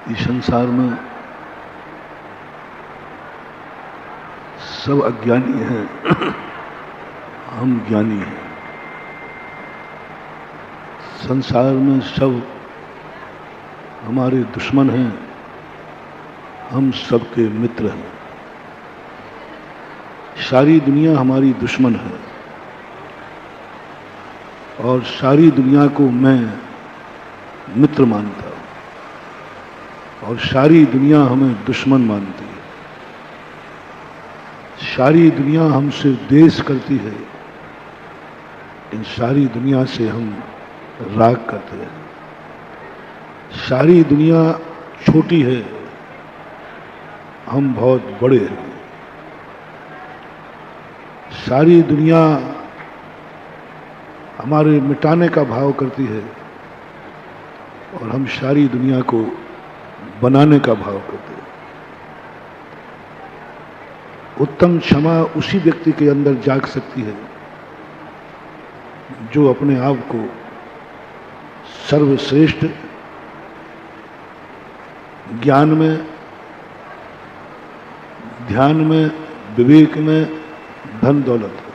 इस संसार में सब अज्ञानी हैं, हम ज्ञानी हैं। संसार में सब हमारे दुश्मन हैं, हम सबके मित्र हैं। सारी दुनिया हमारी दुश्मन है और सारी दुनिया को मैं मित्र मानता हूँ और सारी दुनिया हमें दुश्मन मानती है। सारी दुनिया हमसे द्वेष करती है, इन सारी दुनिया से हम राग करते हैं। सारी दुनिया छोटी है, हम बहुत बड़े हैं। सारी दुनिया हमारे मिटाने का भाव करती है और हम सारी दुनिया को बनाने का भाव करते हैं। उत्तम क्षमा उसी व्यक्ति के अंदर जाग सकती है जो अपने आप को सर्वश्रेष्ठ ज्ञान में, ध्यान में, विवेक में, धन दौलत हो,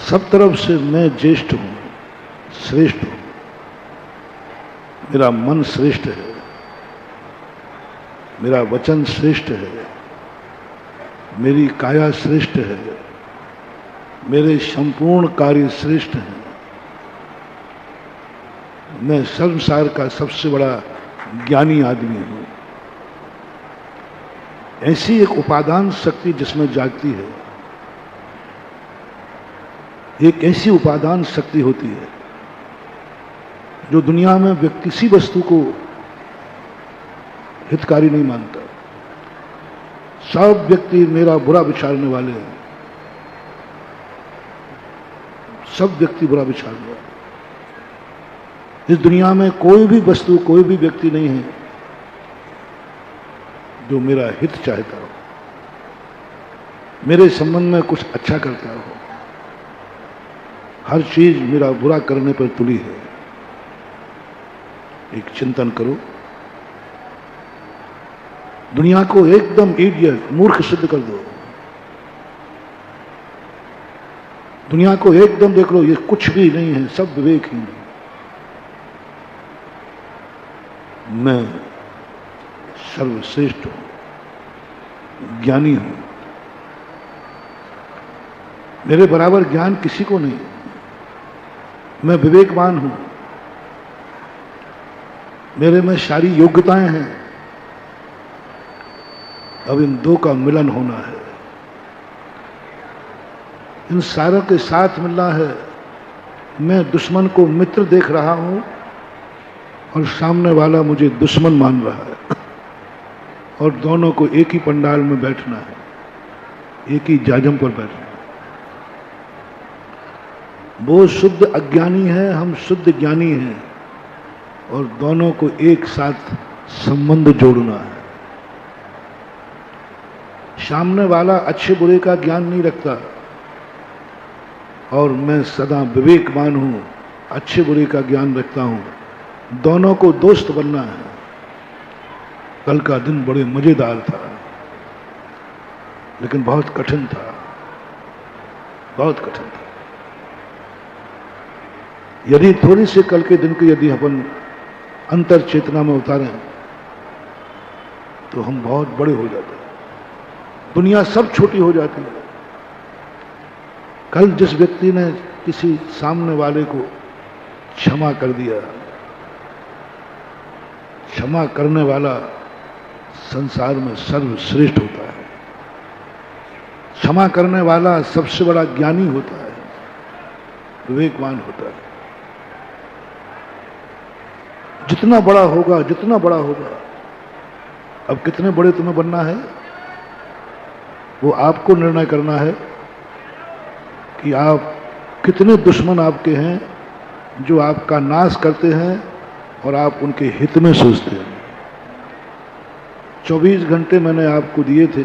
सब तरफ से मैं ज्येष्ठ हूं, श्रेष्ठ हूं। मेरा मन श्रेष्ठ है, मेरा वचन श्रेष्ठ है, मेरी काया श्रेष्ठ है, मेरे संपूर्ण कार्य श्रेष्ठ हैं। मैं संसार का सबसे बड़ा ज्ञानी आदमी हूं। ऐसी एक उपादान शक्ति जिसमें जागती है, एक ऐसी उपादान शक्ति होती है जो दुनिया में किसी वस्तु को हितकारी नहीं मानता। सब व्यक्ति मेरा बुरा विचारने वाले हैं, सब व्यक्ति बुरा विचारने वाले। इस दुनिया में कोई भी वस्तु, कोई भी व्यक्ति नहीं है जो मेरा हित चाहता हो, मेरे संबंध में कुछ अच्छा करता हो। हर चीज मेरा बुरा करने पर तुली है। एक चिंतन करो, दुनिया को एकदम इडियट, मूर्ख सिद्ध कर दो। दुनिया को एकदम देख लो, ये कुछ भी नहीं है, सब विवेकहीन है। मैं सर्वश्रेष्ठ हूं, ज्ञानी हूं, मेरे बराबर ज्ञान किसी को नहीं। मैं विवेकवान हूं, मेरे में सारी योग्यताएं हैं। अब इन दो का मिलन होना है, इन सारों के साथ मिलना है। मैं दुश्मन को मित्र देख रहा हूं और सामने वाला मुझे दुश्मन मान रहा है और दोनों को एक ही पंडाल में बैठना है, एक ही जाजम पर बैठना है। वो शुद्ध अज्ञानी है, हम शुद्ध ज्ञानी हैं और दोनों को एक साथ संबंध जोड़ना है। सामने वाला अच्छे बुरे का ज्ञान नहीं रखता और मैं सदा विवेकवान हूं, अच्छे बुरे का ज्ञान रखता हूं। दोनों को दोस्त बनना है। कल का दिन बड़े मजेदार था, लेकिन बहुत कठिन था, बहुत कठिन था। यदि थोड़ी से कल के दिन को यदि अपन अंतर चेतना में उतारें तो हम बहुत बड़े हो जाते हैं। दुनिया सब छोटी हो जाती है। कल जिस व्यक्ति ने किसी सामने वाले को क्षमा कर दिया, क्षमा करने वाला संसार में सर्वश्रेष्ठ होता है। क्षमा करने वाला सबसे बड़ा ज्ञानी होता है, विवेकवान होता है। जितना बड़ा होगा, जितना बड़ा होगा, अब कितने बड़े तुम्हें बनना है वो आपको निर्णय करना है कि आप कितने दुश्मन आपके हैं जो आपका नाश करते हैं और आप उनके हित में सोचते हैं। 24 घंटे मैंने आपको दिए थे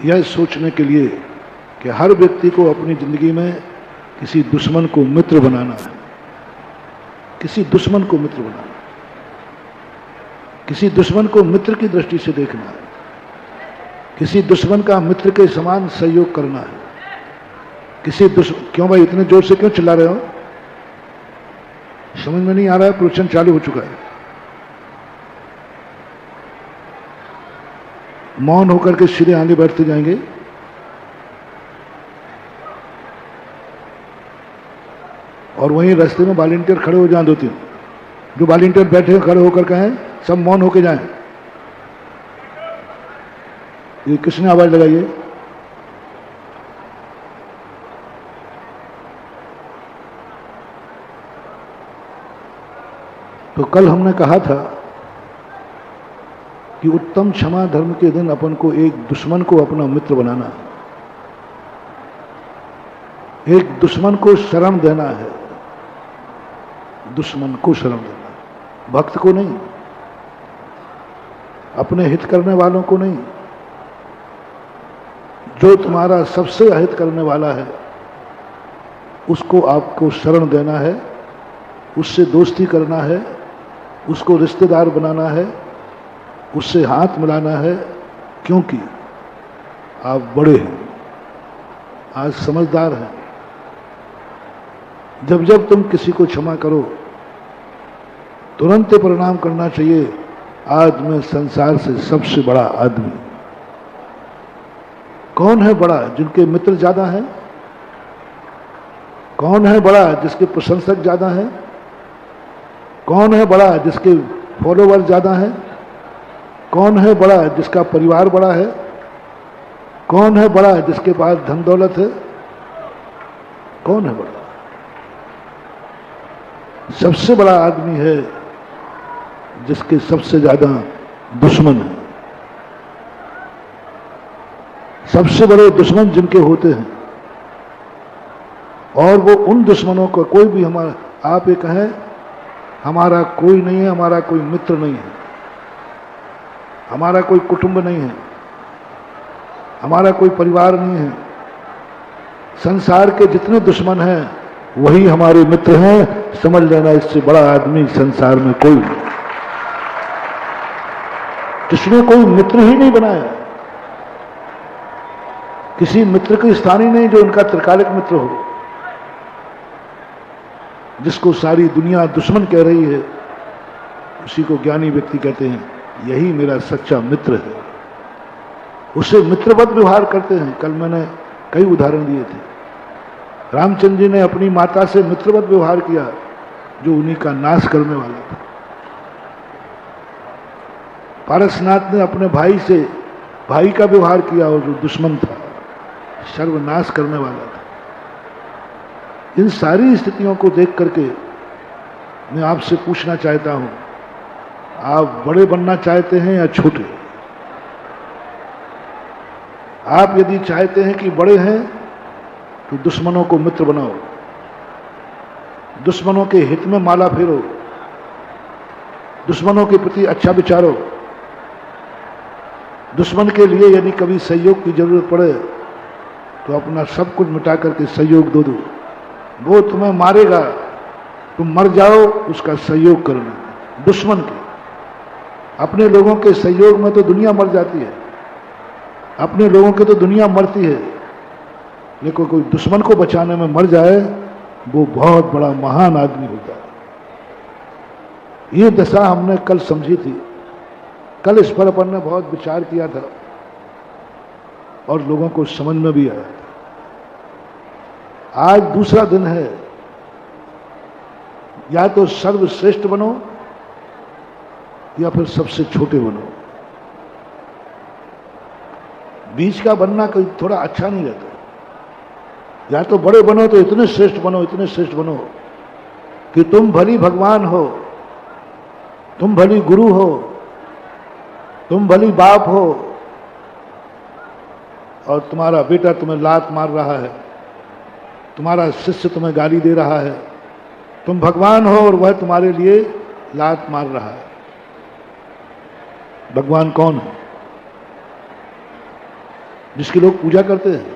यह सोचने के लिए कि हर व्यक्ति को अपनी जिंदगी में किसी दुश्मन को मित्र बनाना है, किसी दुश्मन को मित्र बनाना। किसी दुश्मन को मित्र की दृष्टि से देखना है, किसी दुश्मन का मित्र के समान सहयोग करना है। किसी क्यों भाई इतने जोर से क्यों चिल्ला रहे हो? समझ में नहीं आ रहा है? प्रवचन चालू हो चुका है। मौन होकर के सीधे आगे बैठते जाएंगे। और वहीं रास्ते में वॉलंटियर खड़े हो जाएं, 2-3 जो वॉलंटियर बैठे हैं खड़े होकर कहें सब मौन होके जाएं। ये किसने आवाज लगाई है? तो कल हमने कहा था कि उत्तम क्षमा धर्म के दिन अपन को एक दुश्मन को अपना मित्र बनाना, एक दुश्मन को शरण देना है। दुश्मन को शरण देना, भक्त को नहीं, अपने हित करने वालों को नहीं। जो तुम्हारा सबसे अहित करने वाला है उसको आपको शरण देना है, उससे दोस्ती करना है, उसको रिश्तेदार बनाना है, उससे हाथ मिलाना है, क्योंकि आप बड़े हैं, आज समझदार हैं। जब जब तुम किसी को क्षमा करो तुरंत परिणाम करना चाहिए, आज मैं संसार से सबसे बड़ा आदमी। कौन है बड़ा? जिनके मित्र ज्यादा हैं। कौन है बड़ा? जिसके प्रशंसक ज्यादा हैं। कौन है बड़ा? जिसके फॉलोवर ज्यादा हैं। कौन है बड़ा? जिसका परिवार बड़ा है। कौन है बड़ा? जिसके पास धन दौलत है। कौन है बड़ा? सबसे बड़ा आदमी है जिसके सबसे ज्यादा दुश्मन है। सबसे बड़े दुश्मन जिनके होते हैं, और वो उन दुश्मनों को कोई भी हमारा, आप ये कहें हमारा कोई नहीं है, हमारा कोई मित्र नहीं है, हमारा कोई कुटुंब नहीं है, हमारा कोई परिवार नहीं है, संसार के जितने दुश्मन हैं वही हमारे मित्र हैं। समझ लेना, इससे बड़ा आदमी संसार में कोई नहीं। जिसने कोई मित्र ही नहीं बनाया, किसी मित्र के स्थान ही नहीं जो उनका त्रिकालिक मित्र हो, जिसको सारी दुनिया दुश्मन कह रही है, उसी को ज्ञानी व्यक्ति कहते हैं यही मेरा सच्चा मित्र है। उससे मित्रवत व्यवहार करते हैं। कल मैंने कई उदाहरण दिए थे। रामचंद्र जी ने अपनी माता से मित्रवत व्यवहार किया जो उन्हीं का नाश करने वाला था। पारसनाथ ने अपने भाई से भाई का व्यवहार किया और जो दुश्मन था, सर्वनाश करने वाला था। इन सारी स्थितियों को देख करके मैं आपसे पूछना चाहता हूं, आप बड़े बनना चाहते हैं या छोटे? आप यदि चाहते हैं कि बड़े हैं तो दुश्मनों को मित्र बनाओ, दुश्मनों के हित में माला फेरो, दुश्मनों के प्रति अच्छा विचारो। दुश्मन के लिए यदि कभी सहयोग की जरूरत पड़े तो अपना सब कुछ मिटा करके सहयोग दो। वो तुम्हें मारेगा, तुम मर जाओ, उसका सहयोग करना। दुश्मन के, अपने लोगों के सहयोग में तो दुनिया मर जाती है, अपने लोगों के तो दुनिया मरती है, लेकिन कोई दुश्मन को बचाने में मर जाए वो बहुत बड़ा महान आदमी होता है। ये दशा हमने कल समझी थी। कल इस पर अपन ने बहुत विचार किया था और लोगों को समझ में भी आया था। आज दूसरा दिन है, या तो सर्वश्रेष्ठ बनो या फिर सबसे छोटे बनो। बीच का बनना कोई थोड़ा अच्छा नहीं रहता। या तो बड़े बनो तो इतने श्रेष्ठ बनो, इतने श्रेष्ठ बनो कि तुम भली भगवान हो, तुम भली गुरु हो, तुम भली बाप हो और तुम्हारा बेटा तुम्हें लात मार रहा है, तुम्हारा शिष्य तुम्हें गाली दे रहा है, तुम भगवान हो और वह तुम्हारे लिए लात मार रहा है। भगवान कौन है? जिसकी लोग पूजा करते हैं।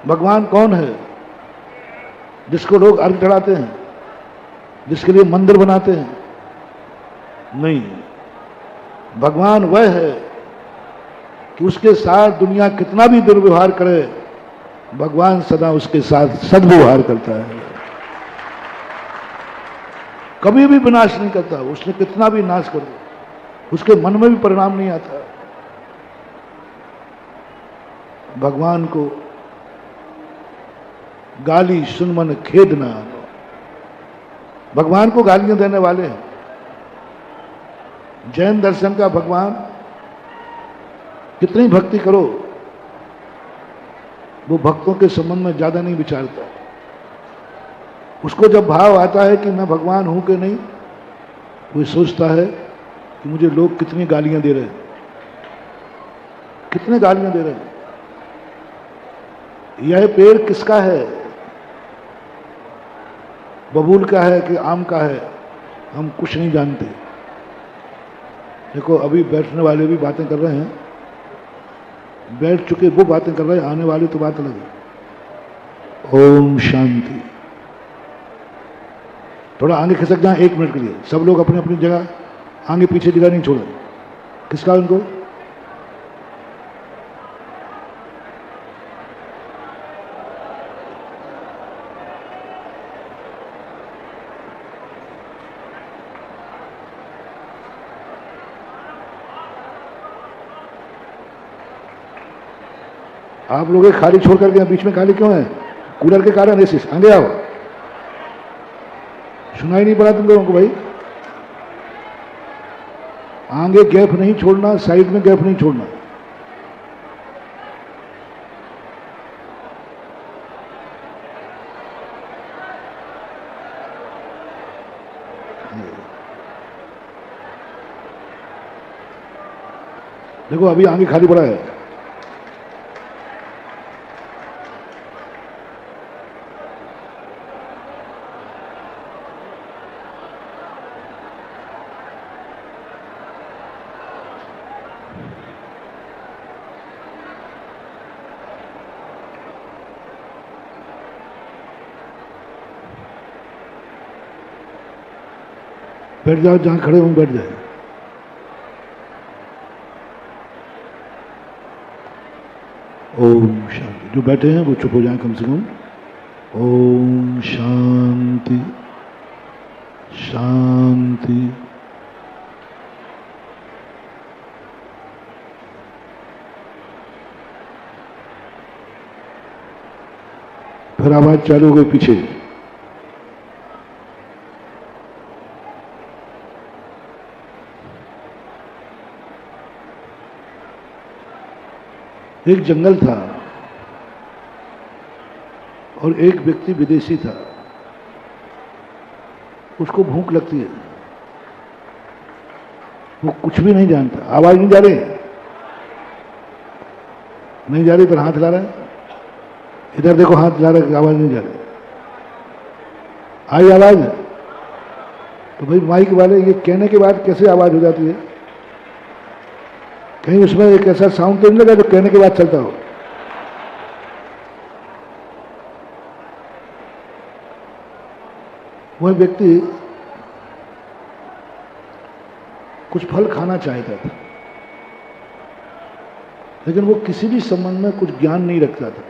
भगवान कौन है? जिसको लोग अर्घ चढ़ाते हैं, जिसके लिए मंदिर बनाते हैं। नहीं, भगवान वह है कि उसके साथ दुनिया कितना भी दुर्व्यवहार करे, भगवान सदा उसके साथ सद्व्यवहार करता है, कभी भी विनाश नहीं करता। उसने कितना भी नाश कर दो, उसके मन में भी परिणाम नहीं आता। भगवान को गाली सुन मन खेद न आनो। भगवान को गालियां देने वाले हैं। जैन दर्शन का भगवान, कितनी भक्ति करो, वो भक्तों के संबंध में ज्यादा नहीं विचारता। उसको जब भाव आता है कि मैं भगवान हूं कि नहीं, वो सोचता है कि मुझे लोग कितनी गालियां दे रहे हैं, कितने गालियां दे रहे हैं। यह पेड़ किसका है, बबूल का है कि आम का है, हम कुछ नहीं जानते। देखो अभी बैठने वाले भी बातें कर रहे हैं, बैठ चुके वो बातें कर रहे हैं, आने वाली तो बात अलग है। ओम शांति। थोड़ा आगे खिसक जाए 1 मिनट के लिए, सब लोग अपनी अपनी जगह, आगे पीछे जगह नहीं छोड़े। किसका उनको? आप लोग खाली छोड़ करके बीच में खाली क्यों है? कूलर के कारण ऐसे आगे आओ। सुनाई नहीं पड़ा तुम लोगों को भाई? आगे गैप नहीं छोड़ना, साइड में गैप नहीं छोड़ना। देखो अभी आगे खाली पड़ा है। बैठ जाओ, जहां खड़े हो बैठ जाए। ओम शांति। जो बैठे हैं वो चुप हो जाए कम से कम। ओम शांति शांति। फिर आवाज चालू हो गई पीछे। एक जंगल था और एक व्यक्ति विदेशी था। उसको भूख लगती है, वो कुछ भी नहीं जानता। आवाज नहीं जा रही? नहीं जा रही, पर हाथ ला रहा है। इधर देखो, हाथ ला रहा है, आवाज नहीं जा रही। आई आवाज? तो भाई माइक वाले, ये कहने के बाद कैसे आवाज हो जाती है? कहीं उसमें एक ऐसा साउंड तो नहीं लगा जो कहने के बाद चलता हो? वह व्यक्ति कुछ फल खाना चाहता था, लेकिन वो किसी भी संबंध में कुछ ज्ञान नहीं रखता था।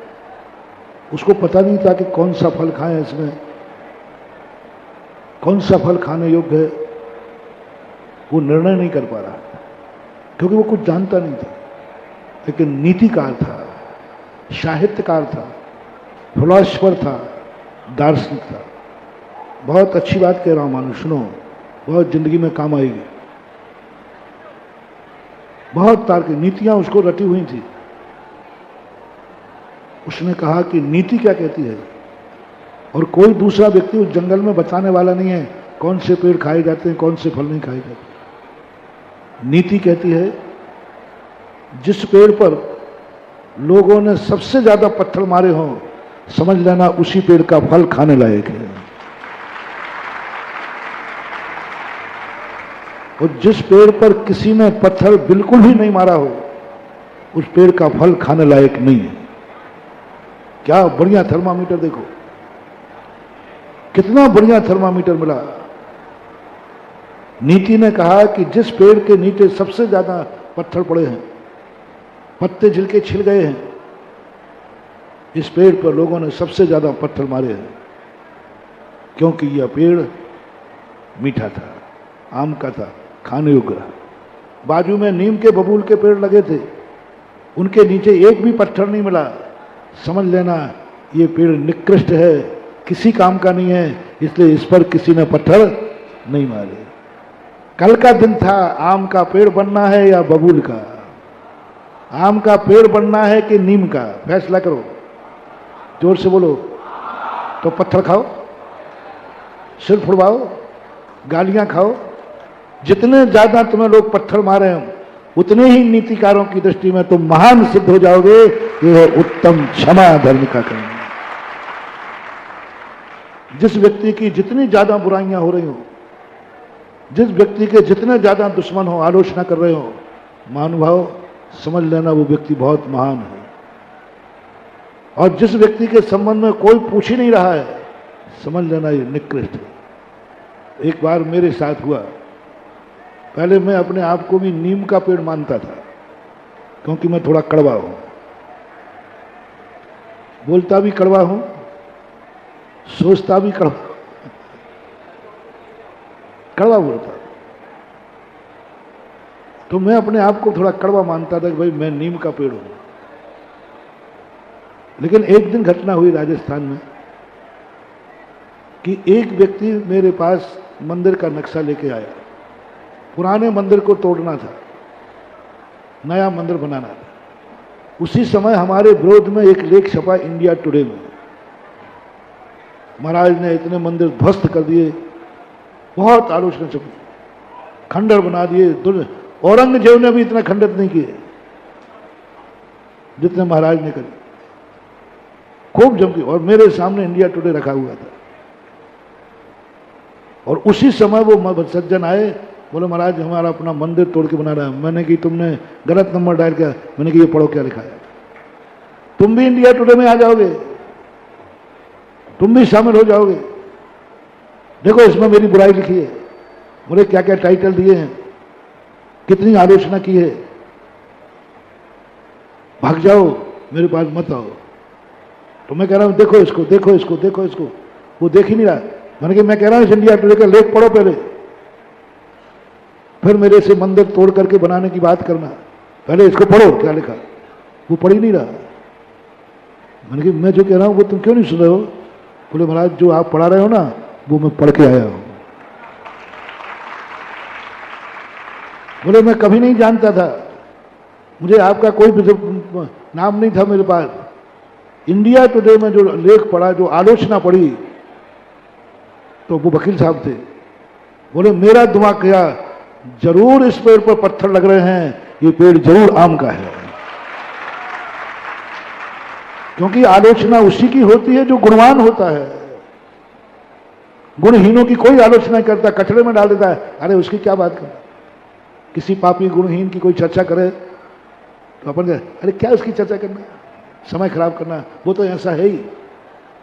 उसको पता नहीं था कि कौन सा फल खाएं, इसमें कौन सा फल खाने योग्य है। वो निर्णय नहीं कर पा रहा क्योंकि वो कुछ जानता नहीं था। लेकिन नीतिकार था, साहित्यकार था, फिलॉसफर था, दार्शनिक था। बहुत अच्छी बात कह रहा हूं मानो, सुनो, बहुत जिंदगी में काम आएगी। बहुत तार्किक नीतियां उसको रटी हुई थी। उसने कहा कि नीति क्या कहती है, और कोई दूसरा व्यक्ति उस जंगल में बताने वाला नहीं है कौन से पेड़ खाए जाते हैं, कौन से फल नहीं खाए जाते। नीति कहती है जिस पेड़ पर लोगों ने सबसे ज्यादा पत्थर मारे हों, समझ लेना उसी पेड़ का फल खाने लायक है। और जिस पेड़ पर किसी ने पत्थर बिल्कुल भी नहीं मारा हो, उस पेड़ का फल खाने लायक नहीं है। क्या बढ़िया थर्मामीटर, देखो कितना बढ़िया थर्मामीटर मिला। नीति ने कहा कि जिस पेड़ के नीचे सबसे ज्यादा पत्थर पड़े हैं, पत्ते छिलके छिल गए हैं, इस पेड़ पर लोगों ने सबसे ज्यादा पत्थर मारे हैं, क्योंकि यह पेड़ मीठा था, आम का था, खाने योग्य। बाजू में नीम के बबूल के पेड़ लगे थे, उनके नीचे एक भी पत्थर नहीं मिला। समझ लेना ये पेड़ निकृष्ट है, किसी काम का नहीं है, इसलिए इस पर किसी ने पत्थर नहीं मारे। कल का दिन था, आम का पेड़ बनना है या बबूल का, आम का पेड़ बनना है कि नीम का, फैसला करो। जोर से बोलो। तो पत्थर खाओ, सिर फुड़वाओ, गालियां खाओ, जितने ज्यादा तुम्हें लोग पत्थर मारे हैं उतने ही नीतिकारों की दृष्टि में तुम महान सिद्ध हो जाओगे। यह उत्तम क्षमा धर्म का कर्म है। जिस व्यक्ति की जितनी ज्यादा बुराइयां हो रही हो, जिस व्यक्ति के जितने ज्यादा दुश्मन हो, आलोचना कर रहे हो, महानुभाव समझ लेना वो व्यक्ति बहुत महान है। और जिस व्यक्ति के संबंध में कोई पूछ ही नहीं रहा है, समझ लेना ये निकृष्ट है। एक बार मेरे साथ हुआ, पहले मैं अपने आप को भी नीम का पेड़ मानता था, क्योंकि मैं थोड़ा कड़वा हूं, बोलता भी कड़वा हूं, सोचता भी कड़वा बोलता। तो मैं अपने आप को थोड़ा कड़वा मानता था कि भाई मैं नीम का पेड़ हूं। लेकिन एक दिन घटना हुई राजस्थान में कि एक व्यक्ति मेरे पास मंदिर का नक्शा लेके आया। पुराने मंदिर को तोड़ना था, नया मंदिर बनाना था। उसी समय हमारे विरोध में एक लेख छपा इंडिया टुडे में, महाराज ने इतने मंदिर ध्वस्त कर दिए, बहुत आलोचना छपी, खंडर बना दिए। औरंगजेब ने भी इतना खंडित नहीं किए जितने महाराज ने करे, खूब जम की। और मेरे सामने इंडिया टुडे रखा हुआ था। और उसी समय वो सज्जन आए, बोले महाराज हमारा अपना मंदिर तोड़ के बना रहा है। मैंने कि तुमने गलत नंबर डायल किया। मैंने कि ये पढ़ो क्या लिखा है, तुम भी इंडिया टुडे में आ जाओगे, तुम भी शामिल हो जाओगे। देखो इसमें मेरी बुराई लिखी है, मुझे क्या क्या टाइटल दिए हैं, कितनी आलोचना की है। भाग जाओ, मेरे पास मत आओ। तो मैं कह रहा हूं देखो इसको, देखो इसको, देखो इसको। वो देख ही नहीं रहा। मैंने कि मैं कह रहा हूं इंडिया टुडे का लेख पढ़ो पहले, फिर मेरे से मंदिर तोड़ करके बनाने की बात करना। पहले इसको पढ़ो क्या लिखा। वो पढ़ ही नहीं रहा। मैंने कि मैं जो कह रहा हूं वो तुम क्यों नहीं सुन रहे हो। बोले महाराज जो आप पढ़ा रहे हो ना वो मैं पढ़ के आया हूं। बोले मैं कभी नहीं जानता था, मुझे आपका कोई नाम नहीं था मेरे पास। इंडिया टुडे में जो लेख पढ़ा, जो आलोचना पढ़ी, तो वो वकील साहब थे। बोले मेरा दिमाग गया, जरूर इस पेड़ पर पत्थर लग रहे हैं, ये पेड़ जरूर आम का है। क्योंकि आलोचना उसी की होती है जो गुणवान होता है। गुणहीनों की कोई आलोचना नहीं करता, कचरे में डाल देता है। अरे उसकी क्या बात करना। किसी पापी गुणहीन की कोई चर्चा करे तो अपन अरे क्या उसकी चर्चा करना, समय खराब करना, वो तो ऐसा है ही।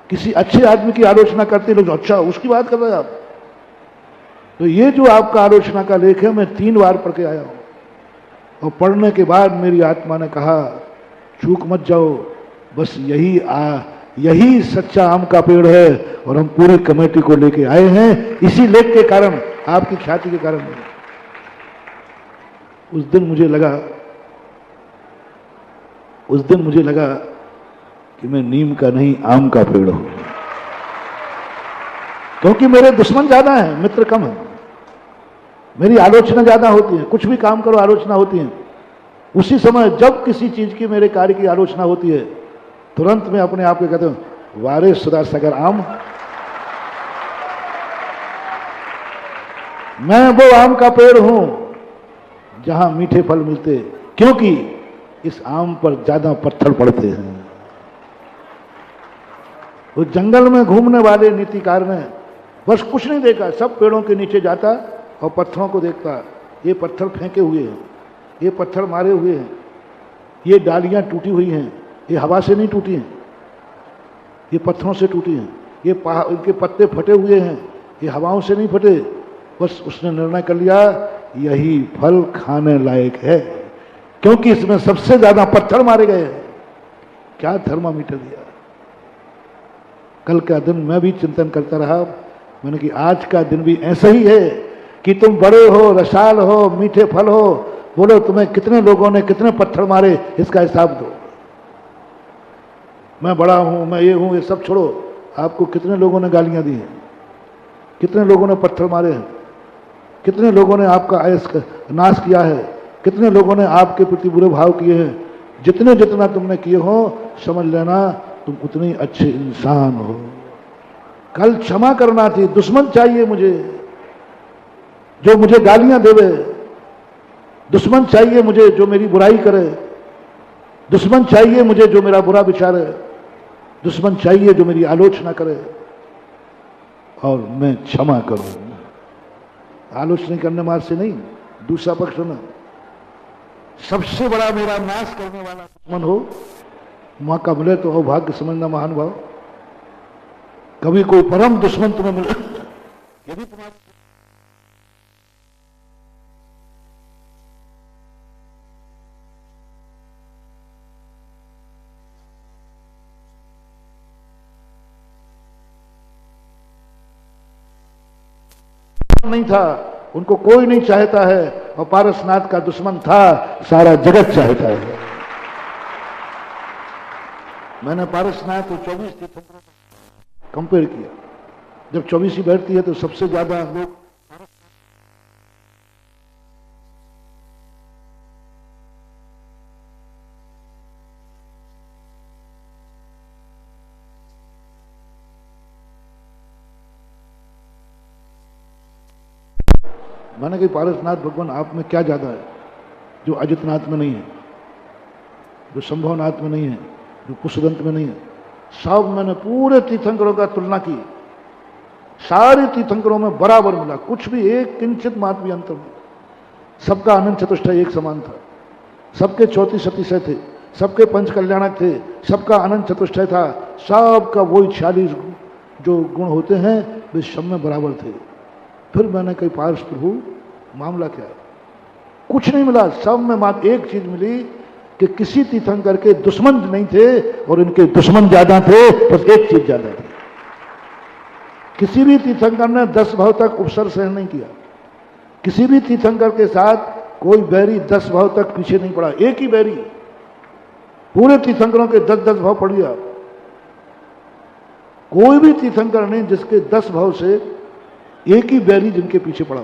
किसी अच्छे आदमी की आलोचना करते लोग, अच्छा उसकी बात कर रहे हैं आप। तो ये जो आपका आलोचना का लेख है, मैं 3 बार पढ़ के आया हूं। और पढ़ने के बाद मेरी आत्मा ने कहा चूक मत जाओ, बस यही सच्चा आम का पेड़ है। और हम पूरी कमेटी को लेके आए हैं इसी लेख के कारण, आपकी ख्याति के कारण। उस दिन मुझे लगा कि मैं नीम का नहीं आम का पेड़ हूं। क्योंकि मेरे दुश्मन ज्यादा हैं, मित्र कम है। मेरी आलोचना ज्यादा होती है, कुछ भी काम करो आलोचना होती है। उसी समय जब किसी चीज की, मेरे कार्य की आलोचना होती है, तुरंत मैं अपने आप को कहता हूं वारे सुधा सागर आम, मैं वो आम का पेड़ हूं जहां मीठे फल मिलते, क्योंकि इस आम पर ज्यादा पत्थर पड़ते हैं। वो जंगल में घूमने वाले नीतिकार ने बस कुछ नहीं देखा, सब पेड़ों के नीचे जाता और पत्थरों को देखता। ये पत्थर फेंके हुए हैं, ये पत्थर मारे हुए हैं, ये डालियां टूटी हुई हैं, ये हवा से नहीं टूटी हैं, ये पत्थरों से टूटी हैं। ये इनके पत्ते फटे हुए हैं, ये हवाओं से नहीं फटे, बस उसने निर्णय कर लिया यही फल खाने लायक है, क्योंकि इसमें सबसे ज्यादा पत्थर मारे गए। क्या थर्मामीटर दिया। कल का दिन मैं भी चिंतन करता रहा, मैंने कि आज का दिन भी ऐसा ही है कि तुम बड़े हो, रसाल हो, मीठे फल हो, बोलो तुम्हें कितने लोगों ने कितने पत्थर मारे, इसका हिसाब दो। मैं बड़ा हूं, मैं ये हूं, ये सब छोड़ो, आपको कितने लोगों ने गालियां दी हैं, कितने लोगों ने पत्थर मारे हैं, कितने लोगों ने आपका आयस नाश किया है, कितने लोगों ने आपके प्रति बुरे भाव किए हैं। जितने जितना तुमने किए हो, समझ लेना तुम उतने ही अच्छे इंसान हो। कल क्षमा करना थी। दुश्मन चाहिए मुझे जो मुझे गालियां देवे, दुश्मन चाहिए मुझे जो मेरी बुराई करे, दुश्मन चाहिए मुझे जो मेरा बुरा विचारे, दुश्मन चाहिए जो मेरी आलोचना करे, और मैं क्षमा करूं। आलोचना करने मार से नहीं, दूसरा पक्ष में सबसे बड़ा मेरा नाश करने वाला दुश्मन हो, मौका मिले तो अभाग्य समझना महान भाव। कभी कोई परम दुश्मन तुम्हें मिले, यदि तुम्हारा नहीं था, उनको कोई नहीं चाहता है, और पारसनाथ का दुश्मन था, सारा जगत चाहता है। मैंने पारसनाथ को 24 तीर्थंकरों कंपेयर किया। जब 24 ही बैठती है तो सबसे ज्यादा लोग माने कि पारसनाथ भगवान आप में क्या ज्यादा है जो अजितनाथ में नहीं है, जो संभवनाथ में नहीं है, जो कुशदंत में नहीं है। सब मैंने पूरे तीर्थंकरों का तुलना की, सारे तीर्थंकरों में बराबर मिला, कुछ भी एक किंचित मात्र भी अंतर नहीं। सबका अनंत चतुष्टय एक समान था, सबके 34 अतिशय थे, सबके पंच कल्याणक थे, सबका अनंत चतुष्टय था, सबका वही 46 जो गुण होते हैं वे सब में बराबर थे। फिर मैंने कही पार्श प्रभु मामला क्या है? कुछ नहीं मिला, सब में मात्र एक चीज मिली कि किसी तीर्थंकर के दुश्मन नहीं थे और इनके दुश्मन ज्यादा थे, बस एक चीज ज्यादा थी। किसी भी तीर्थंकर ने 10 भाव तक उपसर्ग सहन नहीं किया, किसी भी तीर्थंकर के साथ कोई बैरी 10 भाव तक पीछे नहीं पड़ा। एक ही बैरी पूरे तीर्थंकरों के 10-10 भाव पढ़ लिया, कोई भी तीर्थंकर नहीं जिसके 10 भाव से एक ही बैरी जिनके पीछे पड़ा।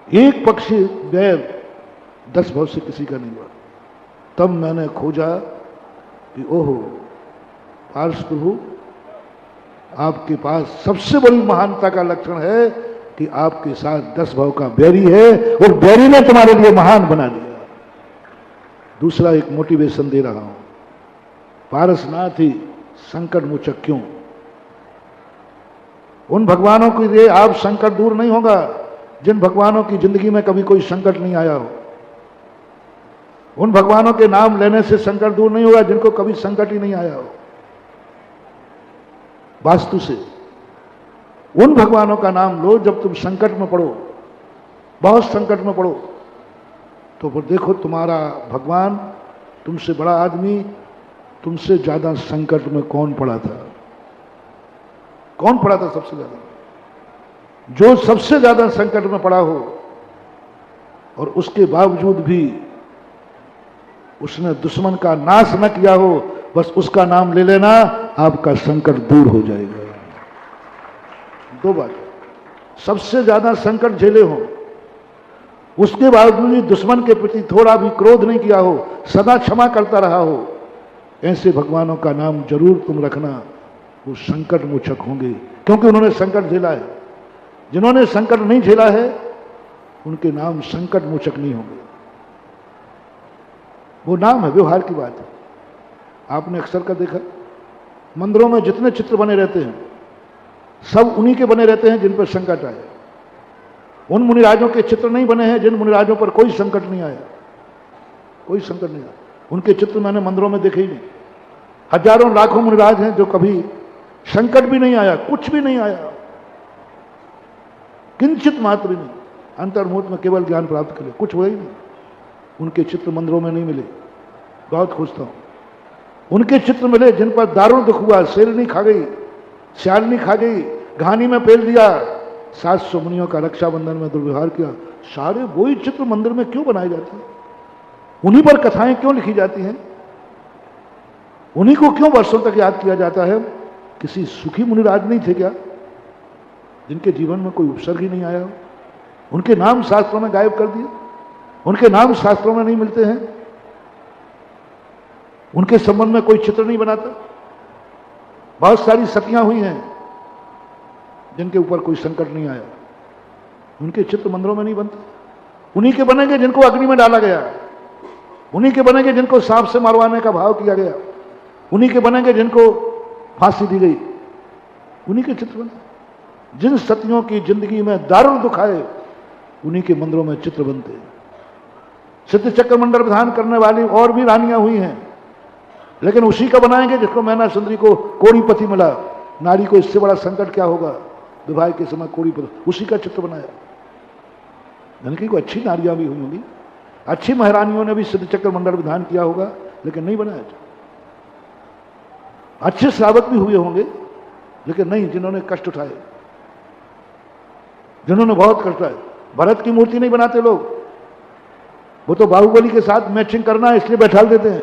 एक पक्षी बैर 10 भाव से किसी का नहीं हुआ। तब मैंने खोजा कि ओहो पार्श प्रभु, आपके पास सबसे बड़ी महानता का लक्षण है कि आपके साथ 10 भाव का बैरी है और बैरी ने तुम्हारे लिए महान बना दिया। दूसरा एक मोटिवेशन दे रहा हूं, पारसनाथ ही संकट मोचक क्यों? उन भगवानों के लिए आप संकट दूर नहीं होगा जिन भगवानों की जिंदगी में कभी कोई संकट नहीं आया हो। उन भगवानों के नाम लेने से संकट दूर नहीं होगा जिनको कभी संकट ही नहीं आया हो। वास्तु से उन भगवानों का नाम लो जब तुम संकट में पड़ो, बहुत संकट में पड़ो, तो फिर देखो तुम्हारा भगवान, तुमसे बड़ा आदमी, तुमसे ज्यादा संकट में कौन पड़ा था? कौन पड़ा था सबसे ज्यादा? जो सबसे ज्यादा संकट में पड़ा हो और उसके बावजूद भी उसने दुश्मन का नाश न किया हो, बस उसका नाम ले लेना, आपका संकट दूर हो जाएगा। दो बात, सबसे ज्यादा संकट झेले हो, उसके बावजूद भी दुश्मन के प्रति थोड़ा भी क्रोध नहीं किया हो, सदा क्षमा करता रहा हो, ऐसे भगवानों का नाम जरूर तुम रखना, वो संकट मोचक होंगे, क्योंकि उन्होंने संकट झेला है। जिन्होंने संकट नहीं झेला है उनके नाम संकट मोचक नहीं होंगे। वो नाम है, व्यवहार की बात है। आपने अक्सर का देखा, मंदिरों में जितने चित्र बने रहते हैं सब उन्हीं के बने रहते हैं जिन पर संकट आए। उन मुनिराजों के चित्र नहीं बने हैं जिन मुनिराजों पर कोई संकट नहीं आया, कोई संकट नहीं आया। उनके चित्र मैंने मंदिरों में देखे ही नहीं। हजारों लाखों मुनिराज हैं जो कभी संकट भी नहीं आया, कुछ भी नहीं आया। किंचित मात्र भी नहीं। अंतर्मुहूर्त में केवल ज्ञान प्राप्त करे, कुछ हुआ ही नहीं। उनके चित्र मंदिरों में नहीं मिले, बहुत खोजता हूं। उनके चित्र मिले जिन पर दारुण दुख हुआ, शेरनी खा गई, श्यालनी खा गई, घानी में पेल दिया, 700 मुनियों का रक्षाबंधन में दुर्व्यवहार किया। सारे वही चित्र मंदिर में क्यों बनाए जाते हैं? उन्हीं पर कथाएं क्यों लिखी जाती हैं? उन्हीं को क्यों वर्षों तक याद किया जाता है? किसी सुखी मुनिराज नहीं थे क्या, जिनके जीवन में कोई उपसर्ग ही नहीं आया हो? उनके नाम शास्त्रों में गायब कर दिए, उनके नाम शास्त्रों में नहीं मिलते हैं, उनके संबंध में कोई चित्र नहीं बनाता। बहुत सारी सतियां हुई हैं जिनके ऊपर कोई संकट नहीं आया, उनके चित्र मंदिरों में नहीं बनते। उन्हीं के बनेंगे जिनको अग्नि में डाला गया, उन्हीं के बनेंगे जिनको सांप से मारवाने का भाव किया गया, उन्हीं के बनेंगे जिनको फांसी दी गई, उन्हीं के चित्र बने। जिन सतियों की जिंदगी में दारुण दुख आए, उन्हीं के मंदिरों में चित्र बनते हैं। सिद्ध चक्र मंडल विधान करने वाली और भी रानियां हुई हैं, लेकिन उसी का बनाएंगे जिसको मैना सुंदरी को कोड़ी पति मिला। नारी को इससे बड़ा संकट क्या होगा, विवाह के समय कोड़ी पति, उसी का चित्र बनाया। यानी कि कोई अच्छी नारियां भी हुई होंगी, अच्छी महारानियों ने भी सिद्ध चक्र मंडल विधान किया होगा, लेकिन नहीं बनाया। अच्छे श्रावक भी हुए होंगे, लेकिन नहीं, जिन्होंने कष्ट उठाए, जिन्होंने बहुत कष्ट उठाए। भरत की मूर्ति नहीं बनाते लोग, वो तो बाहुबली के साथ मैचिंग करना है इसलिए बैठा देते हैं।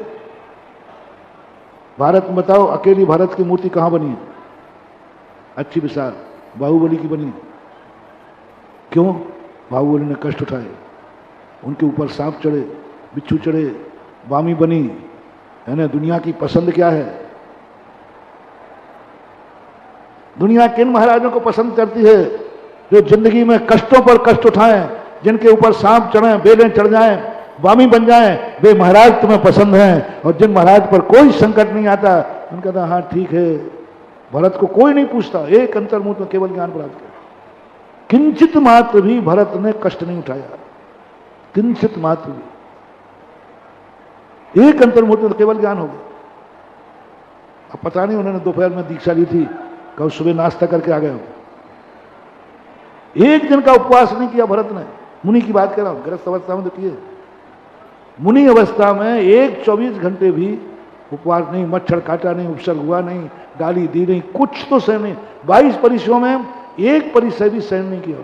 भारत में बताओ, अकेली भारत की मूर्ति कहां बनी है अच्छी विशाल? बाहुबली की बनी। क्यों? बाहुबली ने कष्ट उठाए, उनके ऊपर सांप चढ़े, बिच्छू चढ़े, वामी बनी। है ना? दुनिया की पसंद क्या है? दुनिया किन महाराजों को पसंद करती है? जो जिंदगी में कष्टों पर कष्ट उठाएं, जिनके ऊपर सांप चढ़े, बेलें चढ़ जाएं, वामी बन जाएं, वे महाराज तुम्हें पसंद हैं। और जिन महाराज पर कोई संकट नहीं आता, उनका कहता हाँ ठीक है। भरत को कोई नहीं पूछता, एक अंतर्मुहूर्त में केवल ज्ञान प्राप्त किया। किंचित मात्र भी भरत ने कष्ट नहीं उठाया, किंचित मात्र भी। एक अंतर्मुहूर्त में केवल ज्ञान हो गया। अब पता नहीं उन्होंने दोपहर में दीक्षा ली थी, कल सुबह नाश्ता करके आ गए हो। एक दिन का उपवास नहीं किया भरत ने। मुनि की बात कर रहा हूं, गृहस्थ अवस्था में तो किए। मुनि अवस्था में एक 24 घंटे भी उपवास नहीं, मच्छर काटा नहीं, उपसर्ग हुआ नहीं, गाली दी नहीं, कुछ तो सहन नहीं। 22 परिसरों में एक परिसर भी सहन नहीं किया,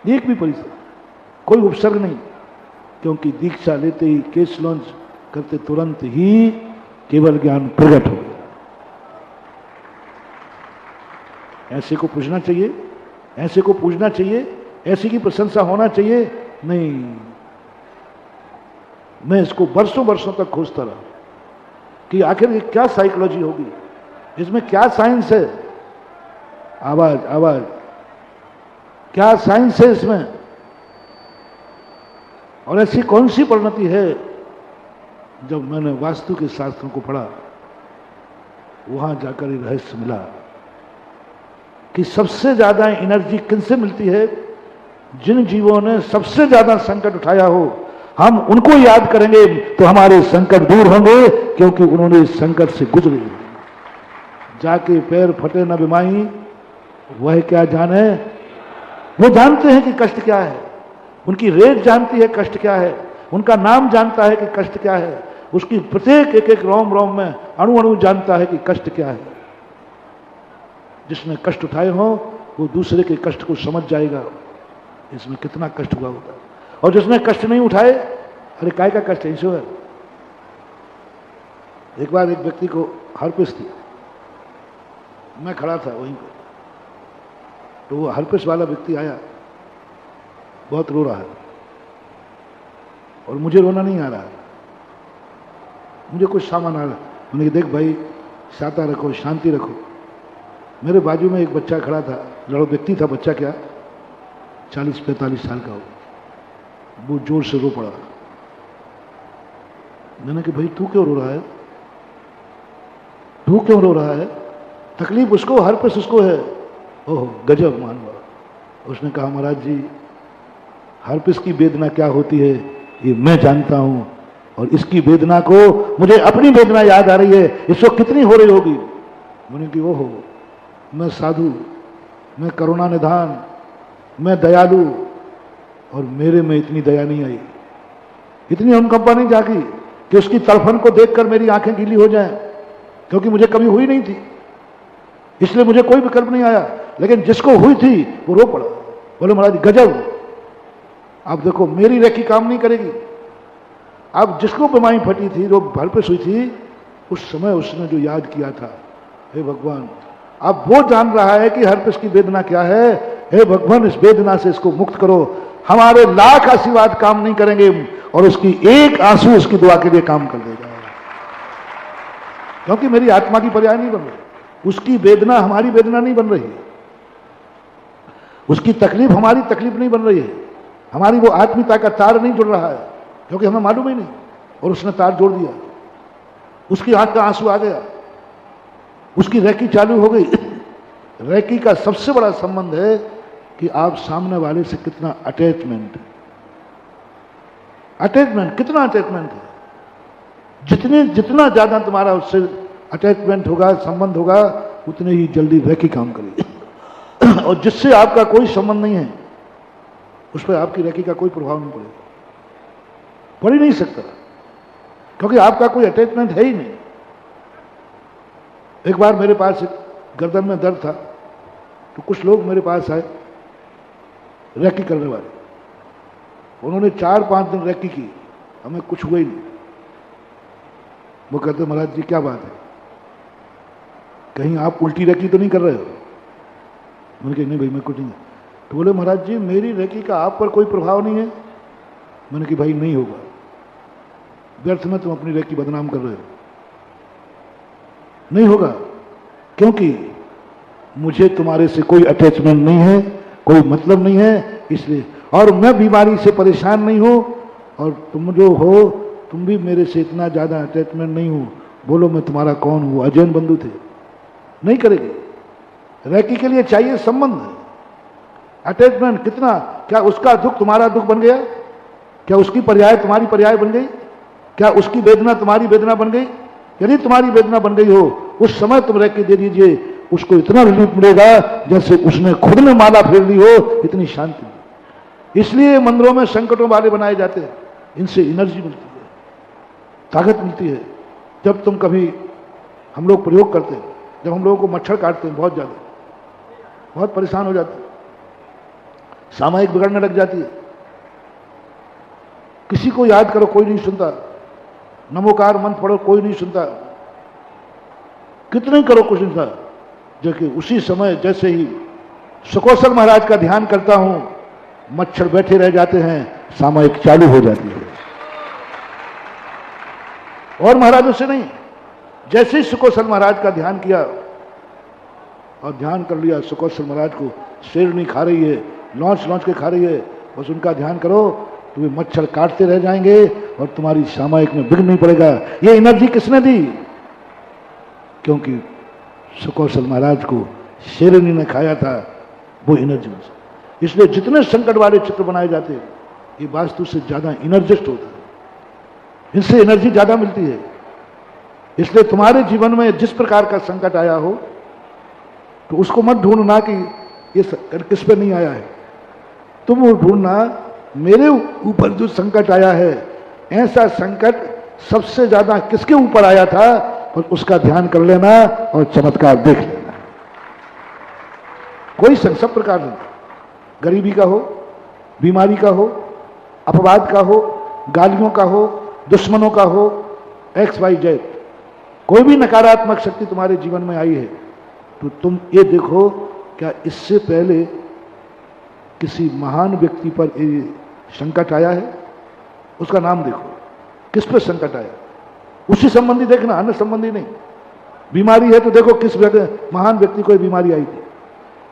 एक भी परिसर, कोई उपसर्ग नहीं। क्योंकि दीक्षा लेते ही, केस लॉन्च करते तुरंत ही केवल ज्ञान प्रकट हो गया। ऐसे को पूछना चाहिए, ऐसे को पूछना चाहिए, ऐसे की प्रशंसा होना चाहिए? नहीं। मैं इसको वर्षों वर्षों तक खोजता रहा कि आखिर ये क्या साइकोलॉजी होगी, इसमें क्या साइंस है। आवाज आवाज, क्या साइंस है इसमें? और ऐसी कौन सी परिणति है? जब मैंने वास्तु के शास्त्रों को पढ़ा, वहां जाकर ये रहस्य मिला कि सबसे ज्यादा एनर्जी किनसे मिलती है? जिन जीवों ने सबसे ज्यादा संकट उठाया हो। हम उनको याद करेंगे तो हमारे संकट दूर होंगे, क्योंकि उन्होंने इस संकट से गुजरे। जाके पैर फटे न बिमाई, वह क्या जाने। वो जानते हैं कि कष्ट क्या है, उनकी रेत जानती है कष्ट क्या है, उनका नाम जानता है कि कष्ट क्या है, उसकी प्रत्येक एक एक रोम रोम में, अणु अणु जानता है कि कष्ट क्या है। जिसने कष्ट उठाए हो वो दूसरे के कष्ट को समझ जाएगा, इसमें कितना कष्ट हुआ होता है। और जिसने कष्ट नहीं उठाए, अरे काय का कष्ट है ईश्वर। एक बार एक व्यक्ति को हर्पिस थी, मैं खड़ा था वहीं पर, तो वो हर्पिस वाला व्यक्ति आया, बहुत रो रहा है और मुझे रोना नहीं आ रहा है, मुझे कुछ सामान आ रहा है। मैंने कहा देख भाई, शांता रखो, शांति रखो। मेरे बाजू में एक बच्चा खड़ा था, लड़ो व्यक्ति था, बच्चा क्या 40-45 साल का हो, वो जोर से रो पड़ा। मैंने कहा भाई तू क्यों रो रहा है, तू क्यों रो रहा है? तकलीफ उसको, हर्पिस उसको है। ओह गजब मानवा। उसने कहा महाराज जी, हर्पिस की वेदना क्या होती है ये मैं जानता हूं, और इसकी वेदना को, मुझे अपनी वेदना याद आ रही है, इसको कितनी हो रही होगी। मैंने कहा ओहो, मैं साधु, मैं करुणा निधान, मैं दयालु, और मेरे में इतनी दया नहीं आई, इतनी अनुकंपा नहीं जागी कि उसकी तड़फन को देखकर मेरी आंखें गीली हो जाएं, क्योंकि मुझे कभी हुई नहीं थी, इसलिए मुझे कोई विकल्प नहीं आया। लेकिन जिसको हुई थी वो रो पड़ा, बोले महाराज गजब। अब देखो मेरी रेकी काम नहीं करेगी। अब जिसको बीमारी फटी थी, जो भर पे सोई थी, उस समय उसने जो याद किया था, हे भगवान, अब वो जान रहा है कि हर्पिस की वेदना क्या है। हे भगवान, इस वेदना से इसको मुक्त करो। हमारे लाख आशीर्वाद काम नहीं करेंगे और उसकी एक आंसू उसकी दुआ के लिए काम कर देगा, क्योंकि मेरी आत्मा की पर्याय नहीं बन रही, उसकी वेदना हमारी वेदना नहीं बन रही है, उसकी तकलीफ हमारी तकलीफ नहीं बन रही है, हमारी वो आत्मीयता का तार नहीं जुड़ रहा है, क्योंकि हमें मालूम ही नहीं, और उसने तार जोड़ दिया, उसकी आंख का आंसू आ गया, उसकी रेकी चालू हो गई। रेकी का सबसे बड़ा संबंध है कि आप सामने वाले से कितना अटैचमेंट कितना अटैचमेंट है। जितना ज्यादा तुम्हारा उससे अटैचमेंट होगा, संबंध होगा, उतने ही जल्दी रेकी काम करेगी। और जिससे आपका कोई संबंध नहीं है, उस पर आपकी रेकी का कोई प्रभाव नहीं पड़ेगा, पड़ ही नहीं सकता, क्योंकि आपका कोई अटैचमेंट है ही नहीं। एक बार मेरे पास गर्दन में दर्द था, तो कुछ लोग मेरे पास आए रेकी करने वाले, उन्होंने 4-5 दिन रेकी की, हमें कुछ हुआ ही नहीं। वो कहते महाराज जी क्या बात है, कहीं आप उल्टी रेकी तो नहीं कर रहे हो? मैंने कहा नहीं भाई मैं कुछ नहीं। तो बोले महाराज जी मेरी रेकी का आप पर कोई प्रभाव नहीं है? मैंने कहा भाई नहीं होगा, व्यर्थ में तुम अपनी रेकी बदनाम कर रहे हो, नहीं होगा, क्योंकि मुझे तुम्हारे से कोई अटैचमेंट नहीं है, कोई मतलब नहीं है, इसलिए। और मैं बीमारी से परेशान नहीं हूं, और तुम जो हो तुम भी मेरे से इतना ज्यादा अटैचमेंट नहीं हो। बोलो मैं तुम्हारा कौन हूं? अजैन बंधु थे, नहीं करेगी। रेकी के लिए चाहिए संबंध, अटैचमेंट कितना। क्या उसका दुख तुम्हारा दुख बन गया? क्या उसकी पर्याय तुम्हारी पर्याय बन गई? क्या उसकी वेदना तुम्हारी वेदना बन गई? यदि तुम्हारी वेदना बन गई हो, उस समय तुम रेकी दे दीजिए, उसको इतना रिलीफ मिलेगा जैसे उसने खुद ने माला फेर ली हो, इतनी शांति। इसलिए मंदिरों में संकटों वाले बनाए जाते हैं, इनसे एनर्जी मिलती है, ताकत मिलती है। जब तुम कभी, हम लोग प्रयोग करते हैं, जब हम लोगों को मच्छर काटते हैं बहुत ज्यादा, बहुत परेशान हो जाते हैं, सामायिक बिगड़ने लग जाती है, किसी को याद करो कोई नहीं सुनता, नमोकार मंत्र पढ़ो कोई नहीं सुनता, कितने करो कुछ नहीं था। जबकि उसी समय जैसे ही सुकौशल महाराज का ध्यान करता हूं, मच्छर बैठे रह जाते हैं, सामायिक चालू हो जाती है। और महाराजों से नहीं, जैसे ही सुकौशल महाराज का ध्यान किया और ध्यान कर लिया, सुकौशल महाराज को शेरनी खा रही है, लौंच के खा रही है, बस उनका ध्यान करो तो वे मच्छर काटते रह जाएंगे और तुम्हारी सामायिक में बिघड़ नहीं पड़ेगा। ये एनर्जी किसने दी? क्योंकि सुकौशल महाराज को शेरनी ने खाया था, वो एनर्जी। इसलिए जितने संकट वाले चित्र बनाए जाते हैं, ये वास्तु से ज्यादा एनर्जिस्ट होते हैं, इनसे एनर्जी ज्यादा मिलती है। इसलिए तुम्हारे जीवन में जिस प्रकार का संकट आया हो, तो उसको मत ढूंढना कि ये संकट किस पे नहीं आया है, तुम वो ढूंढना मेरे ऊपर जो संकट आया है, ऐसा संकट सबसे ज्यादा किसके ऊपर आया था, और उसका ध्यान कर लेना और चमत्कार देख लेना। कोई सब प्रकार नहीं, गरीबी का हो, बीमारी का हो, अपवाद का हो, गालियों का हो, दुश्मनों का हो, XYZ, कोई भी नकारात्मक शक्ति तुम्हारे जीवन में आई है, तो तुम ये देखो क्या इससे पहले किसी महान व्यक्ति पर ये संकट आया है? उसका नाम देखो, किस पर संकट आया, उसी संबंधी देखना, अन्य संबंधी नहीं। बीमारी है तो देखो किस महान व्यक्ति को बीमारी आई थी।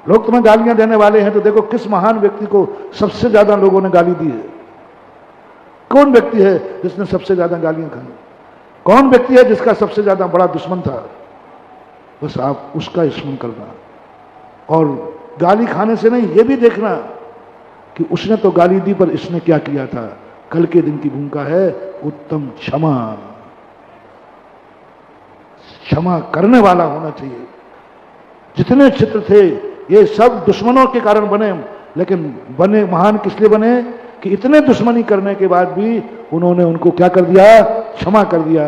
लोग तुम्हें गालियां देने वाले हैं तो देखो किस महान व्यक्ति को सबसे ज्यादा लोगों ने गाली दी है। कौन व्यक्ति है जिसने सबसे ज्यादा गालियां खाई? कौन व्यक्ति है जिसका सबसे ज्यादा बड़ा दुश्मन था? बस आप उसका स्मरण करना, और गाली खाने से नहीं, ये भी देखना कि उसने तो गाली दी पर इसने क्या किया था। कल के दिन की भूमिका है उत्तम क्षमा, क्षमा करने वाला होना चाहिए। जितने चित्र थे ये सब दुश्मनों के कारण बने, लेकिन बने महान किस लिए बने कि इतने दुश्मनी करने के बाद भी उन्होंने उनको क्या कर दिया, क्षमा कर दिया।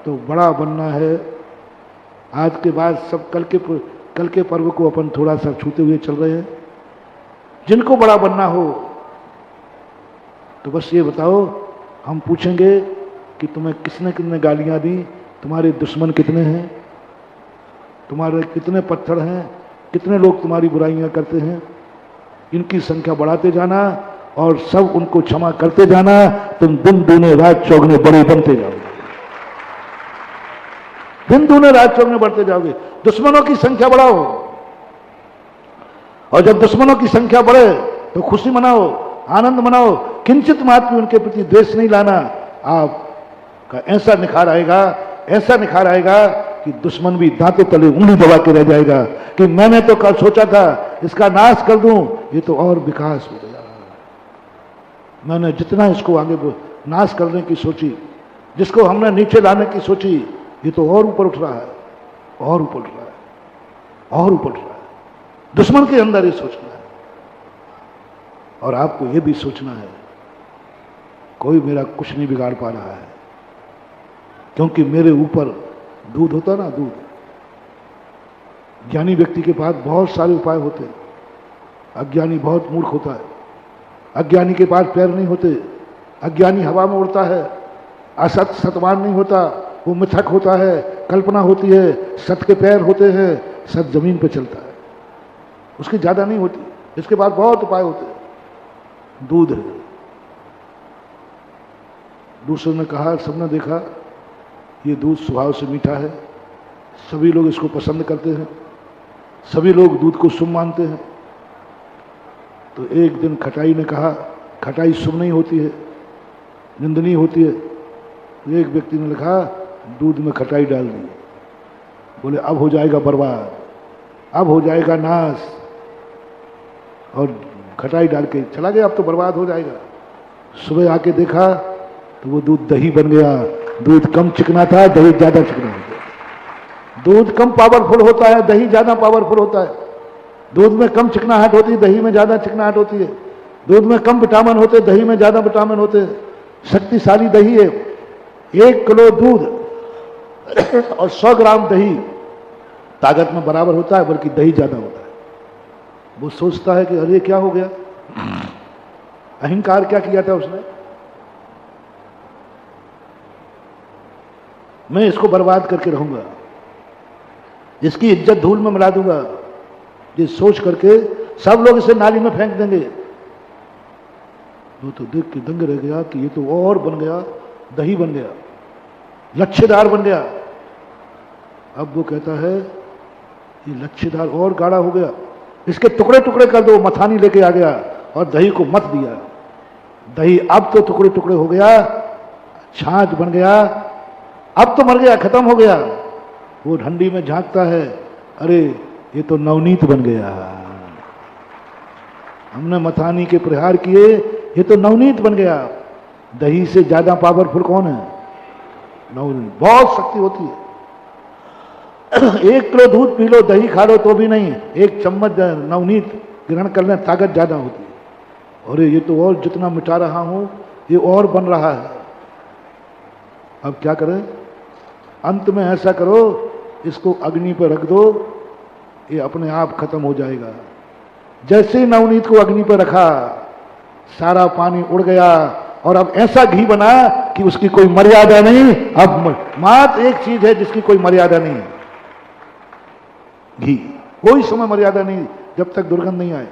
तो बड़ा बनना है। आज के बाद सब कल के पर्व को अपन थोड़ा सा छूते हुए चल रहे हैं। जिनको बड़ा बनना हो तो बस ये बताओ, हम पूछेंगे कि तुम्हें किसने कितने गालियां दी, तुम्हारे दुश्मन कितने हैं, तुम्हारे कितने पत्थर हैं, कितने लोग तुम्हारी बुराइयां करते हैं। इनकी संख्या बढ़ाते जाना और सब उनको क्षमा करते जाना। तुम दिन दूने रात चौगुने बड़े बनते जाओगे, दिन दूने रात चौगुने बढ़ते जाओगे। दुश्मनों की संख्या बढ़ाओ, और जब दुश्मनों की संख्या बढ़े तो खुशी मनाओ, आनंद मनाओ। किंचित मात्र भी उनके प्रति द्वेष नहीं लाना। आपका ऐसा निखार आएगा, ऐसा निखार आएगा कि दुश्मन भी दांतों तले उंगली दबा के रह जाएगा कि मैंने तो कल सोचा था इसका नाश कर दूं, ये तो और विकास हो गया। मैंने जितना इसको आगे नाश करने की सोची, जिसको हमने नीचे लाने की सोची, ये तो और ऊपर उठ रहा है, और ऊपर उठ रहा है, और ऊपर उठ रहा है। दुश्मन के अंदर ये सोचना है, और आपको ये भी सोचना है कोई मेरा कुछ नहीं बिगाड़ पा रहा है, क्योंकि मेरे ऊपर दूध होता ना, दूध। ज्ञानी व्यक्ति के पास बहुत सारे उपाय होते हैं, अज्ञानी बहुत मूर्ख होता है। अज्ञानी के पास पैर नहीं होते, अज्ञानी हवा में उड़ता है, असत सतवान नहीं होता, वो मिथक होता है, कल्पना होती है। सत के पैर होते हैं, सत जमीन पे चलता है, उसकी ज्यादा नहीं होती। इसके बाद बहुत उपाय होते हैं। दूध है, दूसरे ने कहा, सबने देखा ये दूध स्वभाव से मीठा है, सभी लोग इसको पसंद करते हैं, सभी लोग दूध को शुभ मानते हैं। तो एक दिन खटाई ने कहा, खटाई शुभ नहीं होती है, निंदनीय होती है। एक व्यक्ति ने लिखा, दूध में खटाई डाल दी, बोले अब हो जाएगा बर्बाद, अब हो जाएगा नाश, और खटाई डाल के चला गया, अब तो बर्बाद हो जाएगा। सुबह आके देखा तो वो दूध दही बन गया। दूध कम चिकना था, दही ज्यादा चिकना हो गया। दूध कम पावरफुल होता है, दही ज्यादा पावरफुल होता है। दूध में कम चिकनाहट होती है, दही में ज्यादा चिकनाहट होती है। दूध में कम विटामिन होते, दही में ज्यादा विटामिन होते हैं। शक्तिशाली दही है। 1 किलो दूध और 100 ग्राम दही ताकत में बराबर होता है, बल्कि दही ज्यादा होता है। वो सोचता है कि अरे क्या हो गया, अहंकार क्या किया था उसने, मैं इसको बर्बाद करके रहूंगा, इसकी इज्जत धूल में मिला दूंगा। ये सोच करके सब लोग इसे नाली में फेंक देंगे। वो तो देख के दंग रह गया कि ये तो और बन गया, दही बन गया, लच्छेदार बन गया। अब वो कहता है ये लच्छेदार और गाढ़ा हो गया, इसके टुकड़े टुकड़े कर दो। मथानी लेके आ गया और दही को मथ दिया। दही अब तो टुकड़े टुकड़े हो गया, छाछ बन गया, अब तो मर गया, खत्म हो गया। वो ठंडी में झांकता है, अरे ये तो नवनीत बन गया, हमने मथानी के प्रहार किए, ये तो नवनीत बन गया। दही से ज्यादा पावरफुल कौन है? नवनीत। बहुत शक्ति होती है। 1 किलो दूध पी लो, दही खा लो तो भी नहीं, 1 चम्मच नवनीत ग्रहण करने ताकत ज्यादा होती है। और ये तो और जितना मिटा रहा हूं ये और बन रहा है। अब क्या करें? अंत में ऐसा करो, इसको अग्नि पर रख दो, ये अपने आप खत्म हो जाएगा। जैसे ही नवनीत को अग्नि पर रखा, सारा पानी उड़ गया और अब ऐसा घी बना कि उसकी कोई मर्यादा नहीं। अब मात्र एक चीज है जिसकी कोई मर्यादा नहीं, घी। कोई समय मर्यादा नहीं जब तक दुर्गंध नहीं आए।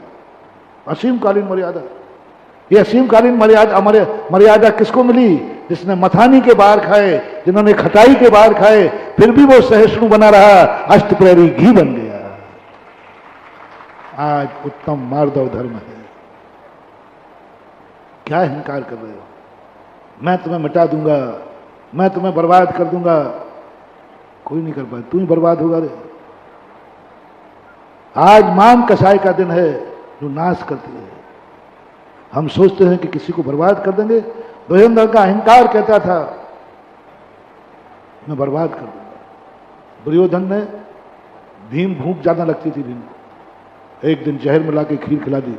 असीमकालीन मर्यादा। ये असीमकालीन मर्यादा किसको मिली? जिसने मथानी के बाहर खाए, जिन्होंने खटाई के बाहर खाए, फिर भी वो सहिष्णु बना रहा, अष्टप्रहरी घी बन गया। आज उत्तम मार्दव धर्म है। क्या अहंकार कर रहे हो? मैं तुम्हें मिटा दूंगा, मैं तुम्हें बर्बाद कर दूंगा। कोई नहीं कर पाए, तू ही बर्बाद होगा रे। आज मान कसाई का दिन है जो नाश करती है। हम सोचते हैं कि किसी को बर्बाद कर देंगे। दुर्योधन का अहंकार कहता था मैं बर्बाद कर दूंगा। दुर्योधन ने भीम भूख ज्यादा लगती थी भीम को, एक दिन जहर मिला के खीर खिला दी।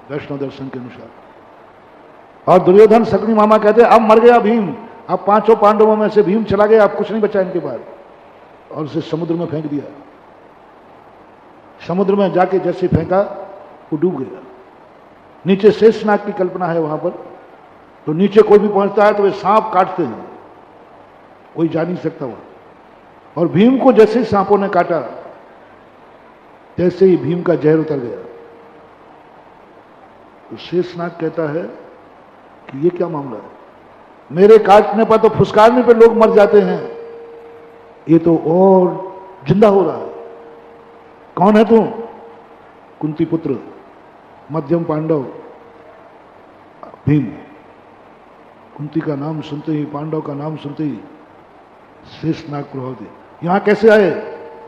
वैष्णव दर्शन के अनुसार। और दुर्योधन शकुनी मामा कहते अब मर गया भीम, अब पांचों पांडवों में से भीम चला गया, अब कुछ नहीं बचा इनके बाद, और उसे समुद्र में फेंक दिया। समुद्र में जाके जैसे फेंका वो डूब गया। नीचे शेषनाग की कल्पना है वहां पर, तो नीचे कोई भी पहुंचता है तो वे सांप काटते हैं, कोई जा नहीं सकता वहां। और भीम को जैसे ही सांपों ने काटा तैसे ही भीम का जहर उतर गया। तो शेषनाग कहता है कि ये क्या मामला है, मेरे काटने पर तो फुसकारने पर लोग मर जाते हैं, ये तो और जिंदा हो रहा है। कौन है तू? कुंती पुत्र मध्यम पांडव भीम। कुंती का नाम सुनते ही, पांडव का नाम सुनते ही शेषनाग प्रभाव दे। यहां कैसे आए?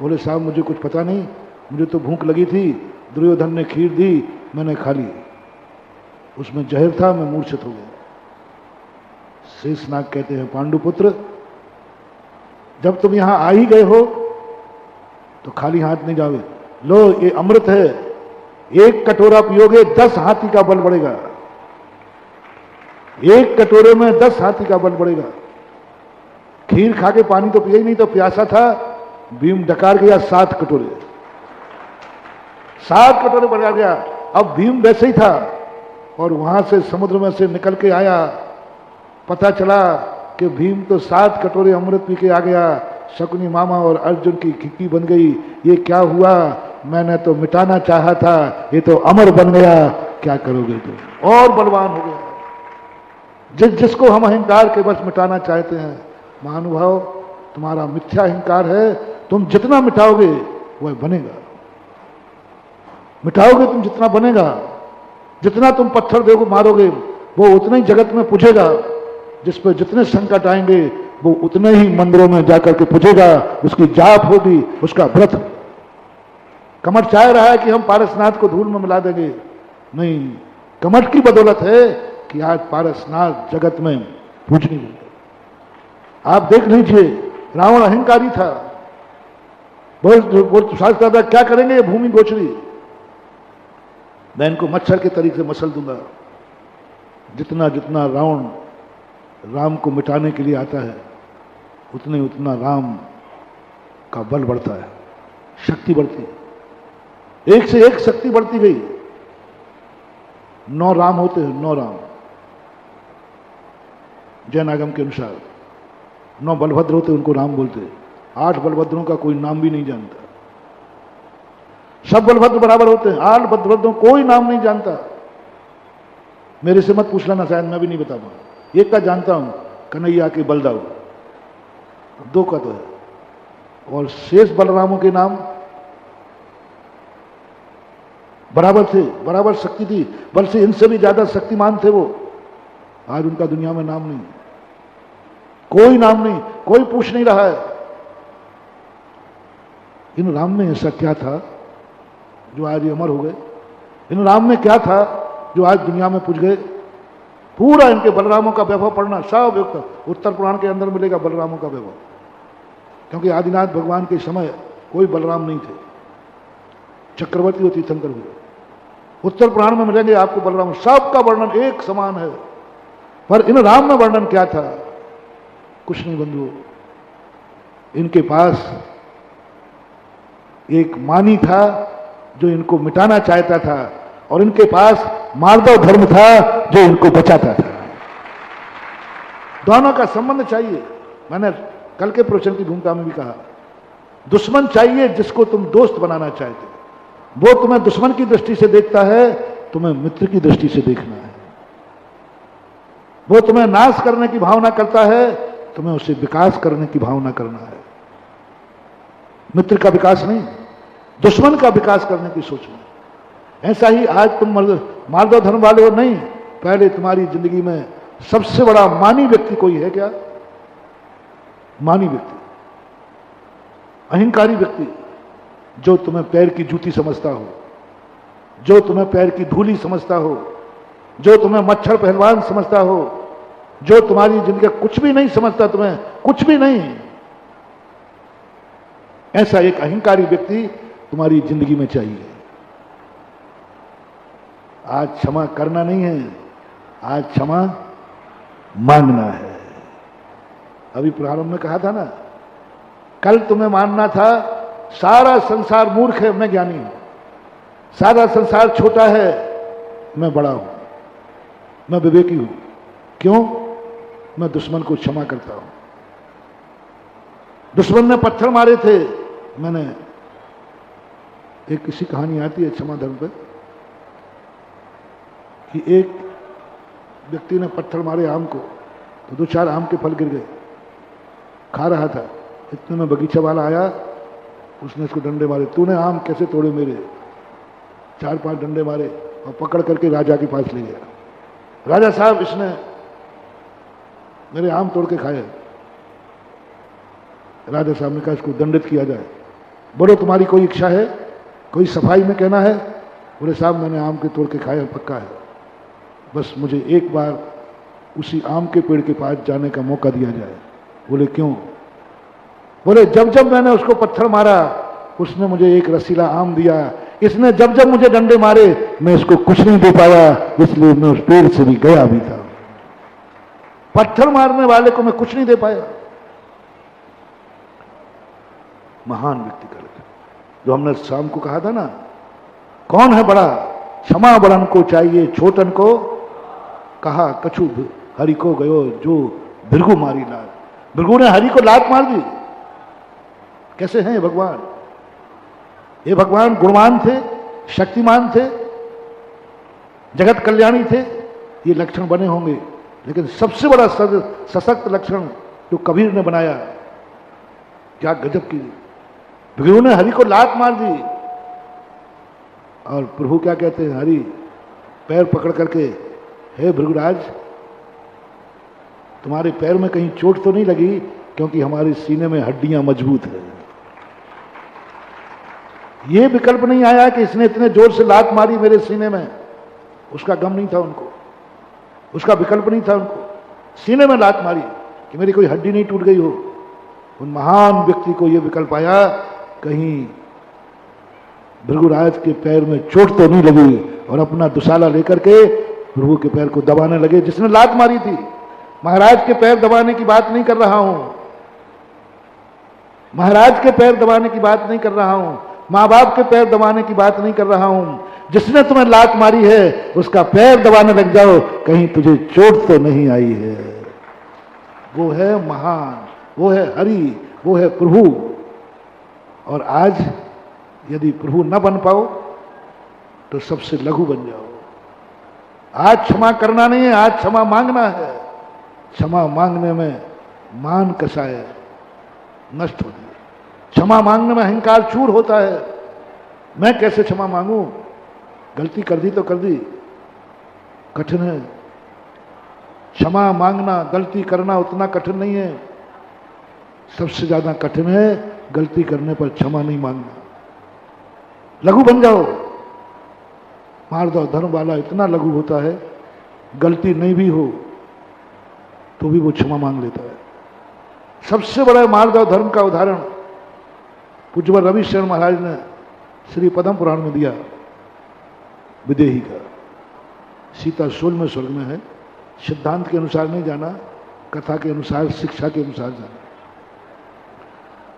बोले साहब मुझे कुछ पता नहीं, मुझे तो भूख लगी थी, दुर्योधन ने खीर दी, मैंने खा ली, उसमें जहर था, मैं मूर्छित हो गया। शेषनाग कहते हैं पांडुपुत्र, जब तुम यहां आ ही गए हो तो खाली हाथ नहीं जाओगे। लो ये अमृत है, एक कटोरा पियोगे 10 हाथी का बल बढ़ेगा, एक कटोरे में 10 हाथी का बल बढ़ेगा। खीर खा के पानी तो पिया ही नहीं, तो प्यासा था, भीम डकार गया 7 कटोरे, 7 कटोरे बढ़ा गया। अब भीम वैसे ही था, और वहां से समुद्र में से निकल के आया, पता चला कि भीम तो 7 कटोरे अमृत पी के आ गया। शकुनी मामा और अर्जुन की खिड़की बन गई, ये क्या हुआ, मैंने तो मिटाना चाहा था, ये तो अमर बन गया, क्या करोगे तुम? और बलवान हो गया। जिसको हम अहंकार के बस मिटाना चाहते हैं, महानुभाव तुम्हारा मिथ्या अहंकार है, तुम जितना मिटाओगे वह बनेगा, मिटाओगे तुम जितना बनेगा। जितना तुम पत्थर देखो मारोगे वो उतना ही जगत में पूछेगा, जिस पर जितने संकट आएंगे वो उतने ही मंदिरों में जाकर के पूछेगा, उसकी जाप होगी, उसका व्रत। कमठ चाह रहा है कि हम पारसनाथ को धूल में मिला देंगे, नहीं, कमठ की बदौलत है कि आज पारसनाथ जगत में पूजनीय है। आप देख लीजिए, रावण अहंकारी था, बोल शास्त्र था क्या करेंगे ये भूमि गोचरी, मैं इनको मच्छर के तरीके से मसल दूंगा। जितना जितना रावण राम को मिटाने के लिए आता है, उतने उतना राम का बल बढ़ता है, शक्ति बढ़ती है, एक से एक शक्ति बढ़ती गई। 9 राम होते हैं, 9 राम जैन आगम के अनुसार। 9 बलभद्र होते उनको राम बोलते हैं। 8 बलभद्रों का कोई नाम भी नहीं जानता, सब बलभद्र बराबर होते हैं, 8 बलभद्रों कोई नाम नहीं जानता। मेरे से मत पूछ लेना, शायद मैं भी नहीं बता पाऊंगा। एक का जानता हूं, कन्हैया के बलदाऊ, 2 का तो है, और शेष बलरामों के नाम बराबर थे, बराबर शक्ति थी, बल्कि इनसे भी ज्यादा शक्तिमान थे वो। आज उनका दुनिया में नाम नहीं, कोई नाम नहीं, कोई पूछ नहीं रहा है। इन राम में ऐसा क्या था जो आज ये अमर हो गए? इन राम में क्या था जो आज दुनिया में पूछ गए? पूरा इनके बलरामों का वैभव पढ़ना, सब उत्तर पुराण के अंदर मिलेगा बलरामों का वैभव, क्योंकि आदिनाथ भगवान के समय कोई बलराम नहीं थे, चक्रवर्ती और तीर्थंकर हुए। उत्तर पुराण में मिलेंगे आपको बलराम, सबका वर्णन एक समान है। पर इन राम में वर्णन क्या था? कुछ नहीं बंधुओं, इनके पास एक मानी था जो इनको मिटाना चाहता था, और इनके पास मार्दव धर्म था जो इनको बचाता था। दोनों का संबंध चाहिए। मैंने कल के प्रवचन की भूमिका में भी कहा, दुश्मन चाहिए जिसको तुम दोस्त बनाना चाहते हो। वो तुम्हें दुश्मन की दृष्टि से देखता है, तुम्हें मित्र की दृष्टि से देखना है। वो तुम्हें नाश करने की भावना करता है, तुम्हें उसे विकास करने की भावना करना है। मित्र का विकास नहीं, दुश्मन का विकास करने की सोचना। ऐसा ही आज तुम मार्दव धर्म वाले हो नहीं, पहले तुम्हारी जिंदगी में सबसे बड़ा मानी व्यक्ति कोई है क्या? मानी व्यक्ति, अहंकारी व्यक्ति, जो तुम्हें पैर की जूती समझता हो, जो तुम्हें पैर की धूली समझता हो, जो तुम्हें मच्छर पहलवान समझता हो, जो तुम्हारी जिंदगी कुछ भी नहीं समझता, तुम्हें कुछ भी नहीं, ऐसा एक अहंकारी व्यक्ति तुम्हारी जिंदगी में चाहिए। आज क्षमा करना नहीं है, आज क्षमा मांगना है। अभी प्रारंभ में कहा था ना, कल तुम्हें मानना था सारा संसार मूर्ख है, मैं ज्ञानी हूं, सारा संसार छोटा है, मैं बड़ा हूं, मैं विवेकी हूं। क्यों? मैं दुश्मन को क्षमा करता हूं। दुश्मन ने पत्थर मारे थे, मैंने एक किसी कहानी आती है क्षमा धर्म पे कि एक व्यक्ति ने पत्थर मारे आम को, तो 2-4 आम के फल गिर गए। खा रहा था, इतने में बगीचा वाला आया, उसने इसको डंडे मारे, तूने आम कैसे तोड़े मेरे? 4-5 डंडे मारे और पकड़ करके राजा के पास ले गया। राजा साहब, इसने मेरे आम तोड़ के खाए। राजा साहब ने कहा इसको दंडित किया जाए। बोलो तुम्हारी कोई इच्छा है, कोई सफाई में कहना है? बोले साहब मैंने आम के तोड़ के खाया, पक्का है, बस मुझे एक बार उसी आम के पेड़ के पास जाने का मौका दिया जाए। बोले क्यों? बोले जब जब मैंने उसको पत्थर मारा उसने मुझे एक रसीला आम दिया, इसने जब जब मुझे डंडे मारे मैं इसको कुछ नहीं दे पाया, इसलिए मैं उस पेड़ से भी गया भी था। पत्थर मारने वाले को मैं कुछ नहीं दे पाया। महान व्यक्ति कर जो हमने शाम को कहा था ना, कौन है बड़ा? क्षमा बड़न को चाहिए छोटन को, कहा कछु हरि को गयो जो भृगु मारी लात। भृगु ने हरि को लात मार दी। कैसे हैं ये भगवान? ये भगवान गुणवान थे, शक्तिमान थे, जगत कल्याणी थे, ये लक्षण बने होंगे, लेकिन सबसे बड़ा सशक्त लक्षण जो कबीर ने बनाया, क्या गजब की, भृगु ने हरि को लात मार दी और प्रभु क्या कहते हैं, हरि पैर पकड़ करके, हे भृगुराज तुम्हारे पैर में कहीं चोट तो नहीं लगी? क्योंकि हमारे सीने में हड्डियां मजबूत है। ये विकल्प नहीं आया कि इसने इतने जोर से लात मारी मेरे सीने में, उसका गम नहीं था उनको, उसका विकल्प नहीं था उनको। सीने में लात मारी कि मेरी कोई हड्डी नहीं टूट गई हो। उन महान व्यक्ति को यह विकल्प आया कहीं भृगुराज के पैर में चोट तो नहीं लगी, और अपना दुशाला लेकर के प्रभु के पैर को दबाने लगे जिसने लात मारी थी। महाराज के पैर दबाने की बात नहीं कर रहा हूं, महाराज के पैर दबाने की बात नहीं कर रहा हूं, मां बाप के पैर दबाने की बात नहीं कर रहा हूं। जिसने तुम्हें लात मारी है उसका पैर दबाने लग जाओ, कहीं तुझे चोट तो नहीं आई है। वो है महान, वो है हरि, वो है प्रभु। और आज यदि प्रभु न बन पाओ तो सबसे लघु बन जाओ। आज क्षमा करना नहीं है, आज क्षमा मांगना है। क्षमा मांगने में मान कसाय नष्ट होती है, क्षमा मांगने में अहंकार चूर होता है। मैं कैसे क्षमा मांगू? गलती कर दी तो कर दी, कठिन है। क्षमा मांगना, गलती करना उतना कठिन नहीं है। सबसे ज्यादा कठिन है गलती करने पर क्षमा नहीं मांगना। लघु बन जाओ। मार्दव धर्म वाला इतना लघु होता है, गलती नहीं भी हो तो भी वो क्षमा मांग लेता है। सबसे बड़ा मार्दव धर्म का उदाहरण पूज्य रवि शरण महाराज ने श्री पद्म पुराण में दिया, विदेही का। सीता 16वें स्वर्ग में है, सिद्धांत के अनुसार नहीं जाना, कथा के अनुसार, शिक्षा के अनुसार जाना।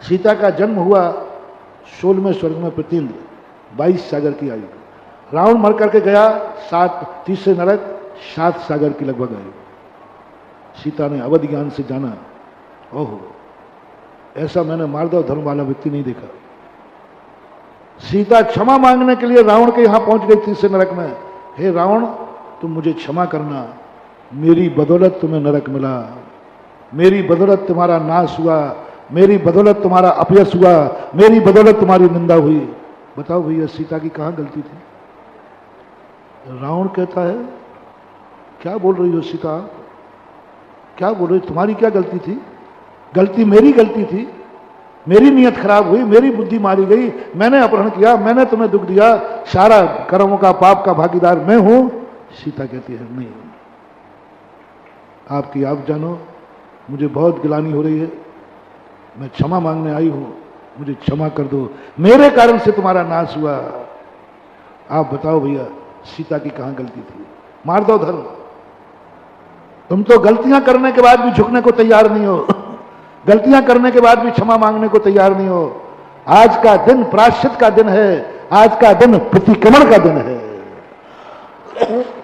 सीता का जन्म हुआ 16वें स्वर्ग में प्रतिन्द्र, 22 सागर की आयु। रावण मर करके गया, 7 तीसरे नरक, 7 सागर की लगभग आयु। सीता ने अवध ज्ञान से जाना, ओहो ऐसा मैंने मार्दव धर्म वाला व्यक्ति नहीं देखा। सीता क्षमा मांगने के लिए रावण के यहां पहुंच गई तीसरे नरक में। हे रावण, तुम मुझे क्षमा करना, मेरी बदौलत तुम्हें नरक मिला, मेरी बदौलत तुम्हारा नाश हुआ, मेरी बदौलत तुम्हारा अपयश हुआ, मेरी बदौलत तुम्हारी निंदा हुई। बताओ भैया सीता की कहां गलती थी? रावण कहता है क्या बोल रही हो सीता, क्या बोल रही, तुम्हारी क्या गलती थी? गलती मेरी गलती थी, मेरी नीयत खराब हुई, मेरी बुद्धि मारी गई, मैंने अपहरण किया, मैंने तुम्हें दुख दिया, सारा कर्मों का पाप का भागीदार मैं हूं। सीता कहती है नहीं, आपकी आप जानो, मुझे बहुत गिलानी हो रही है, मैं क्षमा मांगने आई हूं, मुझे क्षमा कर दो, मेरे कारण से तुम्हारा नाश हुआ। आप बताओ भैया सीता की कहां गलती थी? मार दो धर्म। तुम तो गलतियां करने के बाद भी झुकने को तैयार नहीं हो, गलतियां करने के बाद भी क्षमा मांगने को तैयार नहीं हो। आज का दिन प्रायश्चित का दिन है, आज का दिन प्रतिक्रमण का दिन है।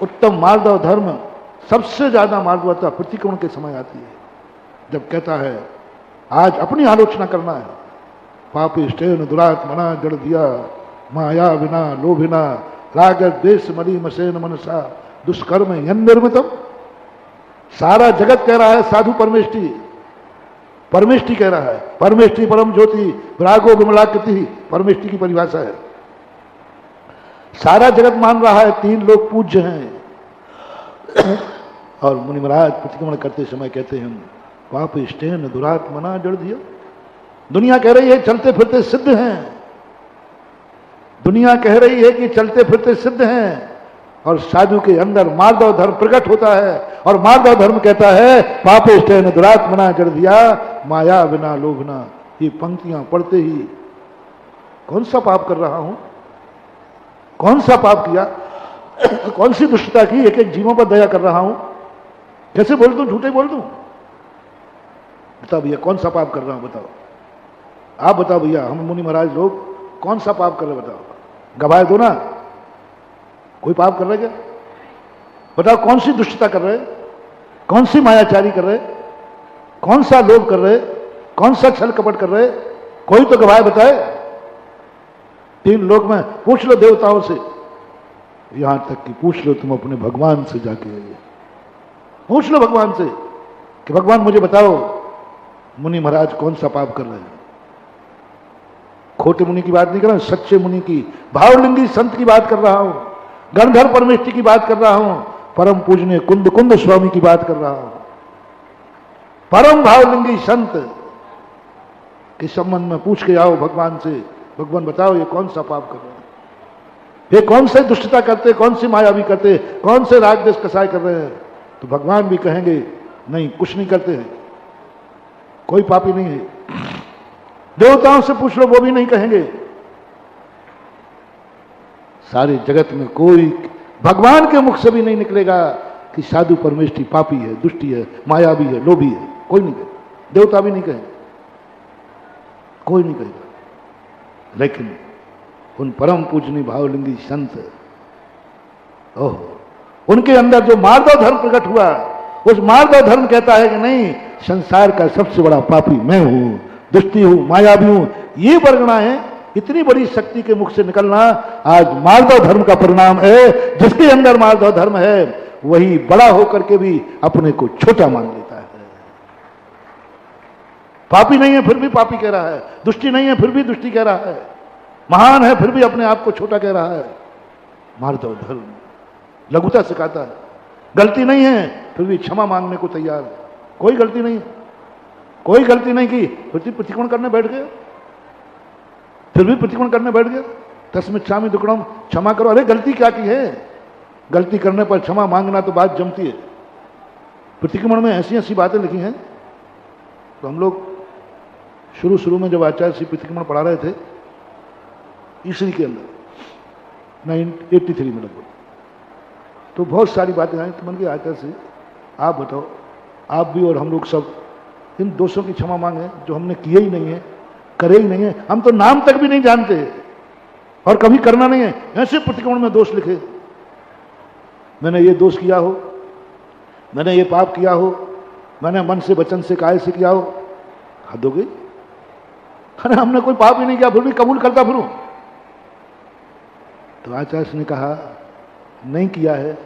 उत्तम मार्दव धर्म सबसे ज्यादा मार्दवता प्रतिक्रमण के समय आती है, जब कहता है आज अपनी आलोचना करना है। पापिष्टेन दुरात्मना जड़ दिया माया विना लोभिना राग द्वेष मली मसेन मनसा दुष्कर्म यन निर्मितम। सारा जगत कह रहा है साधु परमेष्टि, परमेष्टि कह रहा है, परमेष्टि परम ज्योति रागो विमलाकृति परमेष्टि की परिभाषा है। सारा जगत मान रहा है तीन लोग पूज्य हैं, और मुनि महाराज प्रतिक्रमण करते समय कहते हैं पाप इष्टेन दुरात्मना जड़ दिया। दुनिया कह रही है चलते फिरते सिद्ध हैं, दुनिया कह रही है कि चलते फिरते सिद्ध हैं, और साधु के अंदर मार्दव धर्म प्रकट होता है, और मार्दव धर्म कहता है पापेष्टेन दुरात्मना जड़ दिया माया बिना लोभना। ये पंक्तियां पढ़ते ही कौन सा पाप कर रहा हूं, कौन सा पाप किया, कौन सी दुष्टता की, एक एक जीवों पर दया कर रहा हूं, कैसे बोल दूं, झूठे बोल दूं? बताओ भैया कौन सा पाप कर रहा हूं, बताओ आप, बताओ भैया हम मुनि महाराज लोग कौन सा पाप कर रहे, बताओ, गवाह दो ना। कोई पाप कर रहे क्या? बताओ कौन सी दुष्टता कर रहे, कौन सी मायाचारी कर रहे, कौन सा लोभ कर रहे, कौन सा छल कपट कर रहे? कोई तो गवाह बताए। तीन लोग में पूछ लो देवताओं से, यहां तक कि पूछ लो तुम अपने भगवान से जाके, पूछ लो भगवान से कि भगवान मुझे बताओ मुनि महाराज कौन सा पाप कर रहे हैं। खोटे मुनि की बात नहीं कर रहा हूं, सच्चे मुनि की, भावलिंगी संत की बात कर रहा हूं, गणधर परमेष्टि की बात कर रहा हूं, परम पूजनीय कुंद कुंद स्वामी की बात कर रहा हूं। परम भावलिंगी संत के संबंध में पूछ के आओ भगवान से, भगवान बताओ ये कौन सा पाप कर रहे हैं, ये कौन से दुष्टता करते, कौन सी माया भी करते, कौन से राग देश कसाय कर रहे हैं? तो भगवान भी कहेंगे नहीं कुछ नहीं करते हैं, कोई पापी नहीं है। देवताओं से पूछ लो वो भी नहीं कहेंगे। सारे जगत में कोई भगवान के मुख से भी नहीं निकलेगा कि साधु परमेष्टि पापी है, दुष्टि है, मायावी है, लोभी है, कोई नहीं कहे, देवता भी नहीं कहे, कोई नहीं कहेगा। लेकिन उन परम पूजनीय भावलिंगी संत, ओह, उनके अंदर जो मार्दव धर्म प्रकट हुआ, उस मार्दव धर्म कहता है कि नहीं, संसार का सबसे बड़ा पापी मैं हूं, दुष्टि हूं, मायावी हूं। ये वर्णना है, इतनी बड़ी शक्ति के मुख से निकलना आज मार्दव धर्म का परिणाम है। जिसके अंदर मार्दव धर्म है वही बड़ा होकर के भी अपने को छोटा मान लेता है। पापी नहीं है फिर भी पापी कह रहा है, दुष्टि नहीं है फिर भी दुष्टि कह रहा है, महान है फिर भी अपने आप को छोटा कह रहा है। मार्दव धर्म लघुता सिखाता है। गलती नहीं है फिर भी क्षमा मांगने को तैयार है। कोई गलती नहीं, कोई गलती नहीं की फिर भी प्रतिक्रमण करने बैठ गए, फिर भी प्रतिक्रमण करने बैठ गए। तस्मिच्छामि दुक्कडम, क्षमा करो। अरे गलती क्या की है? गलती करने पर क्षमा मांगना तो बात जमती है। प्रतिक्रमण में ऐसी ऐसी बातें लिखी हैं। तो हम लोग शुरू में जब आचार्य श्री प्रतिक्रमण पढ़ा रहे थे ईसरी के अंदर 1983 में लगभग, तो बहुत सारी बातें आई। तो मन के आचार्य से आप बताओ, आप भी और हम लोग सब इन दोषों की क्षमा मांगे जो हमने किए ही नहीं है, करे ही नहीं है, हम तो नाम तक भी नहीं जानते और कभी करना नहीं है। ऐसे प्रतिक्रमण में दोष लिखे, मैंने ये दोष किया हो, मैंने ये पाप किया हो, मैंने मन से वचन से काय से किया हो। हद हो गई। अरे हमने कोई पाप ही नहीं किया फिर भी कबूल करता फिरूं। तो आचार्य ने कहा नहीं किया है,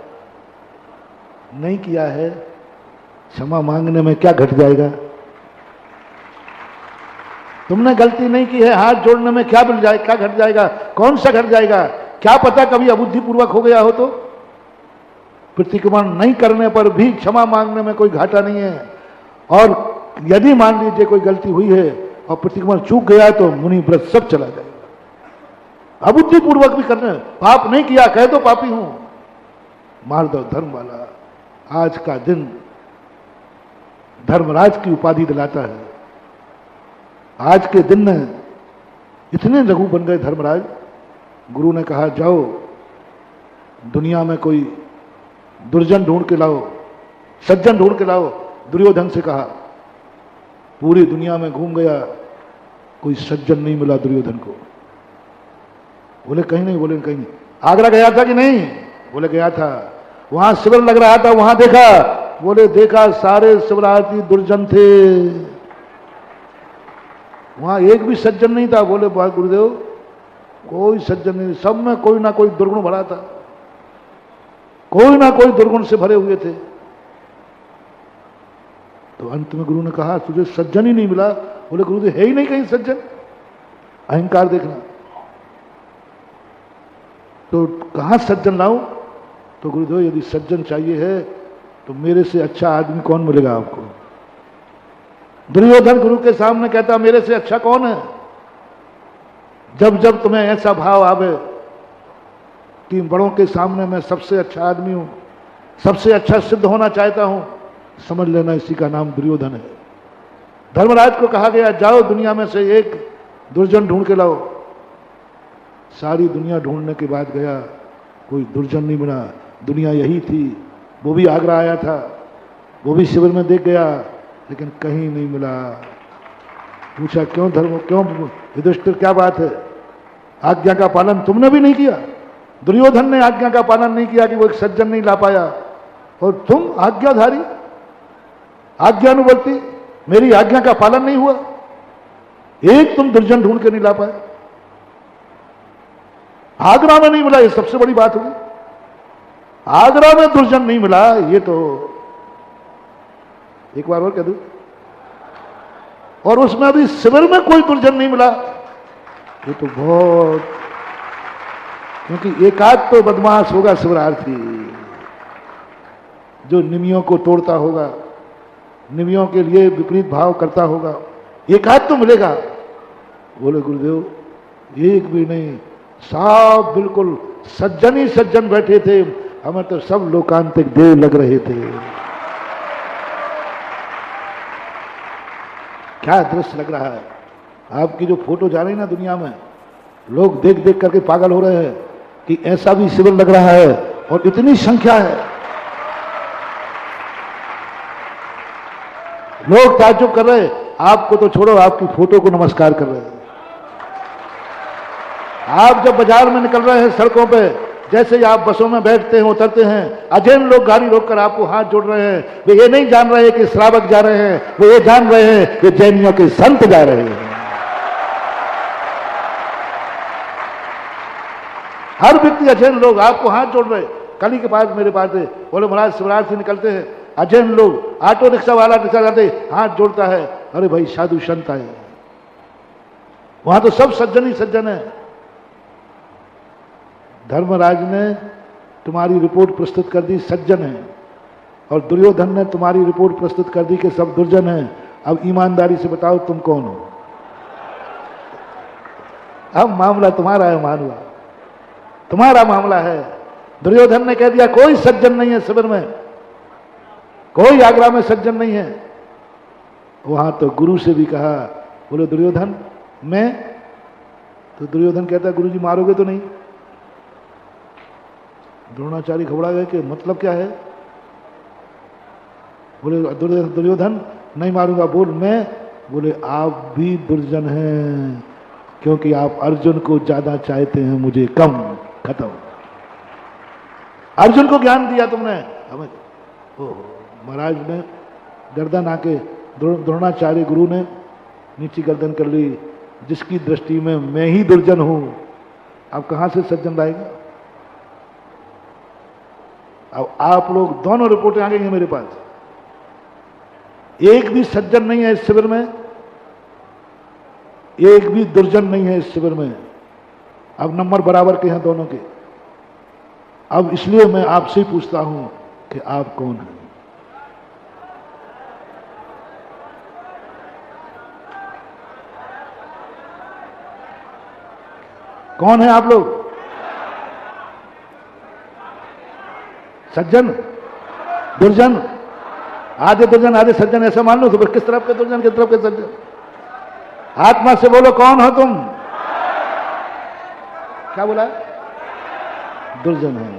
नहीं किया है, क्षमा मांगने में क्या घट जाएगा? तुमने गलती नहीं की है, हाथ जोड़ने में क्या मिल जाए, क्या घट जाएगा? कौन सा घट जाएगा? क्या पता कभी अबुद्धि पूर्वक हो गया हो तो? प्रतिक्रमण नहीं करने पर भी क्षमा मांगने में कोई घाटा नहीं है। और यदि मान लीजिए कोई गलती हुई है और प्रतिक्रमण चूक गया तो मुनि व्रत सब चला जाएगा। अबुद्धि पूर्वक भी करने, पाप नहीं किया कह दो पापी हूं। मार्दव धर्म वाला आज का दिन धर्मराज की उपाधि दिलाता है। आज के दिन में इतने लघु बन गए धर्मराज, गुरु ने कहा जाओ दुनिया में कोई दुर्जन ढूंढ के लाओ, सज्जन ढूंढ के लाओ। दुर्योधन से कहा, पूरी दुनिया में घूम गया, कोई सज्जन नहीं मिला दुर्योधन को। बोले कहीं नहीं, बोले कहीं नहीं। आगरा गया था कि नहीं? बोले गया था। वहां शिविर लग रहा था, वहां देखा? बोले देखा, सारे शिवरार्थी दुर्जन थे, वहां एक भी सज्जन नहीं था। बोले बात गुरुदेव, कोई सज्जन नहीं, सब में कोई ना कोई दुर्गुण भरा था, कोई ना कोई दुर्गुण से भरे हुए थे। तो अंत में गुरु ने कहा तुझे सज्जन ही नहीं मिला। बोले गुरुदेव है ही नहीं कहीं सज्जन, अहंकार देखना। तो कहां सज्जन लाऊं? तो गुरुदेव यदि सज्जन चाहिए है तो मेरे से अच्छा आदमी कौन मिलेगा आपको? दुर्योधन गुरु के सामने कहता मेरे से अच्छा कौन है? जब जब तुम्हें ऐसा भाव आवे कि बड़ों के सामने मैं सबसे अच्छा आदमी हूं, सबसे अच्छा सिद्ध होना चाहता हूं, समझ लेना इसी का नाम दुर्योधन है। धर्मराज को कहा गया जाओ दुनिया में से एक दुर्जन ढूंढ के लाओ। सारी दुनिया ढूंढने के बाद गया, कोई दुर्जन नहीं बना। दुनिया यही थी, वो भी आगरा आया था, वो भी शिविर में देख गया, लेकिन कहीं नहीं मिला। पूछा क्यों धर्म, क्यों युधिष्ठिर क्या बात है? आज्ञा का पालन तुमने भी नहीं किया। दुर्योधन ने आज्ञा का पालन नहीं किया कि वो एक सज्जन नहीं ला पाया, और तुम आज्ञाधारी, आज्ञानुवर्ती, मेरी आज्ञा का पालन नहीं हुआ, एक तुम दुर्जन ढूंढ के नहीं ला पाए। आगरा में नहीं मिला, ये सबसे बड़ी बात हुई। आगरा में दुर्जन नहीं मिला, ये तो एक बार और कह दूं, और उसमें अभी शिविर में कोई दुर्जन नहीं मिला, ये तो बहुत, क्योंकि एकाध तो बदमाश होगा शिवरार्थी जो निमियों को तोड़ता होगा, निमियों के लिए विपरीत भाव करता होगा, एकाध तो मिलेगा। बोले गुरुदेव एक भी नहीं, साफ बिल्कुल सज्जन ही सज्जन बैठे थे, हमें तो सब लोकांतिक देव लग रहे थे। क्या दृश्य लग रहा है। आपकी जो फोटो जा रही ना दुनिया में, लोग देख देख करके पागल हो रहे हैं कि ऐसा भी शिविर लग रहा है और इतनी संख्या है। लोग ताज्जुब कर रहे हैं, आपको तो छोड़ो, आपकी फोटो को नमस्कार कर रहे हैं। आप जब बाजार में निकल रहे हैं सड़कों पे, जैसे ही आप बसों में बैठते हैं उतरते हैं, अजैन लोग गाड़ी रोककर आपको हाथ जोड़ रहे हैं। वे ये नहीं जान रहे कि श्रावक जा रहे हैं, वो ये जान रहे हैं कि जैनियों के संत जा रहे हैं। हर व्यक्ति अजैन लोग आपको हाथ जोड़ रहे। कल ही के पास मेरे पास थे, बोले महाराज शिवराज से निकलते हैं, अजैन लोग, ऑटो रिक्शा वाला रिक्शा जाते हाथ जोड़ता है, अरे भाई साधु संत आए। वहां तो सब सज्जन ही सज्जन है। धर्मराज ने तुम्हारी रिपोर्ट प्रस्तुत कर दी, सज्जन है, और दुर्योधन ने तुम्हारी रिपोर्ट प्रस्तुत कर दी कि सब दुर्जन है। अब ईमानदारी से बताओ तुम कौन हो? अब मामला तुम्हारा है, मानवा तुम्हारा मामला है। दुर्योधन ने कह दिया कोई सज्जन नहीं है शिविर में, कोई आगरा में सज्जन नहीं है। वहां तो गुरु से भी कहा, बोले दुर्योधन मैं, तो दुर्योधन कहता गुरु जी मारोगे तो नहीं? द्रोणाचार्य घबरा गए कि मतलब क्या है? बोले दुर्योधन नहीं मारूंगा। बोल मैं? बोले आप भी दुर्जन हैं, क्योंकि आप अर्जुन को ज्यादा चाहते हैं, मुझे कम। खत्म। अर्जुन को ज्ञान दिया तुमने, हमें महाराज ने गर्दन आके, द्रोणाचार्य गुरु ने नीची गर्दन कर ली। जिसकी दृष्टि में मैं ही दुर्जन हूं, अब कहां से सज्जन लाएगा? अब आप लोग दोनों रिपोर्टें आ गई हैं मेरे पास, एक भी सज्जन नहीं है इस शिविर में, एक भी दुर्जन नहीं है इस शिविर में। अब नंबर बराबर के हैं दोनों के। अब इसलिए मैं आपसे ही पूछता हूं कि आप कौन हैं? कौन है आप लोग? सज्जन, दुर्जन? आधे दुर्जन आधे सज्जन ऐसा मान लो तो फिर किस तरफ के दुर्जन किस तरफ के सज्जन? आत्मा से बोलो कौन हो तुम? क्या बोला? दुर्जन है।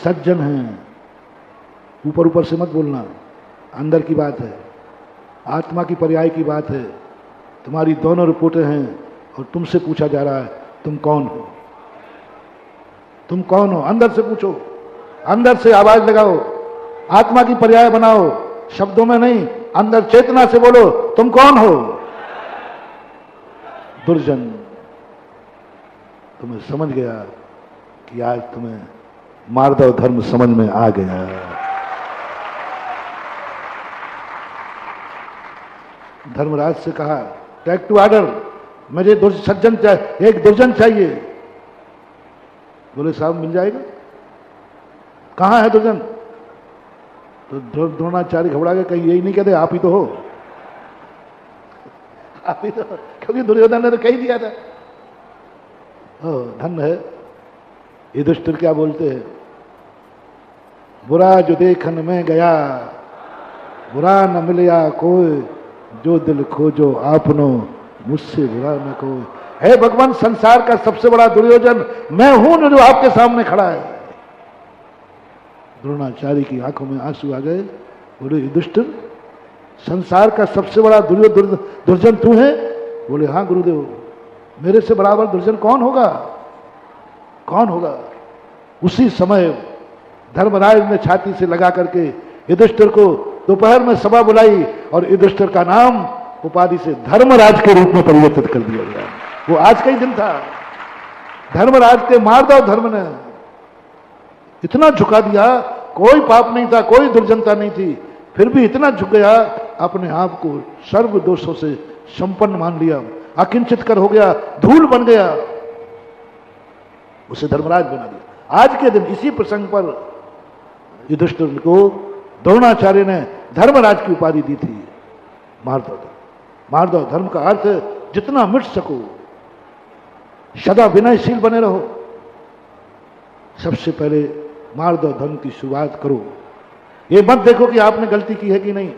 सज्जन हैं। ऊपर ऊपर से मत बोलना, अंदर की बात है, आत्मा की पर्याय की बात है। तुम्हारी दोनों रिपोर्टें हैं और तुमसे पूछा जा रहा है तुम कौन हो, तुम कौन हो? अंदर से पूछो, अंदर से आवाज लगाओ, आत्मा की पर्याय बनाओ, शब्दों में नहीं, अंदर चेतना से बोलो तुम कौन हो। दुर्जन, तुम्हें समझ गया कि आज तुम्हें मार्दव धर्म समझ में आ गया। धर्मराज से कहा टेक टू ऑर्डर, मुझे सज्जन चाहिए, एक दुर्जन चाहिए। बोले साहब मिल जाएगा। कहां है दुर्जन? तो द्रोणाचार्य घबरा गए, कहीं यही नहीं कहते आप ही तो हो, आप ही तो हो, क्योंकि दुर्योधन ने तो कही दिया था। धन है युधिष्ठिर क्या बोलते हैं, बुरा जो देखन में गया बुरा न मिलया कोई, जो दिल खोजो आपनो मुझसे बुरा न कोई। हे भगवान, संसार का सबसे बड़ा दुर्योधन मैं हूं जो आपके सामने खड़ा है। द्रोणाचार्य की आंखों में आंसू आ गए। बोले युधिष्ठिर, संसार का सबसे बड़ा दुर्जन तू है? बोले हाँ गुरुदेव, मेरे से बराबर दुर्जन कौन होगा, कौन होगा? उसी समय धर्मराज ने छाती से लगा करके युधिष्ठिर को दोपहर में सभा बुलाई और युधिष्ठिर का नाम उपाधि से धर्मराज के रूप में परिवर्तित कर दिया गया। वो आज का ही दिन था। धर्मराज के मार्दव धर्म ने इतना झुका दिया, कोई पाप नहीं था, कोई दुर्जनता नहीं थी, फिर भी इतना झुक गया, अपने आप को सर्व दोषों से संपन्न मान लिया, अकिंचित कर हो गया, धूल बन गया, उसे धर्मराज बना दिया। आज के दिन इसी प्रसंग पर युधिष्ठिर को द्रोणाचार्य ने धर्मराज की उपाधि दी थी, मार्दव धर्म। मार्दव धर्म का अर्थ जितना मिट सको सदा विनयशील बने रहो। सबसे पहले मार्दव धर्म की शुरुआत करो। ये मत देखो कि आपने गलती की है कि नहीं,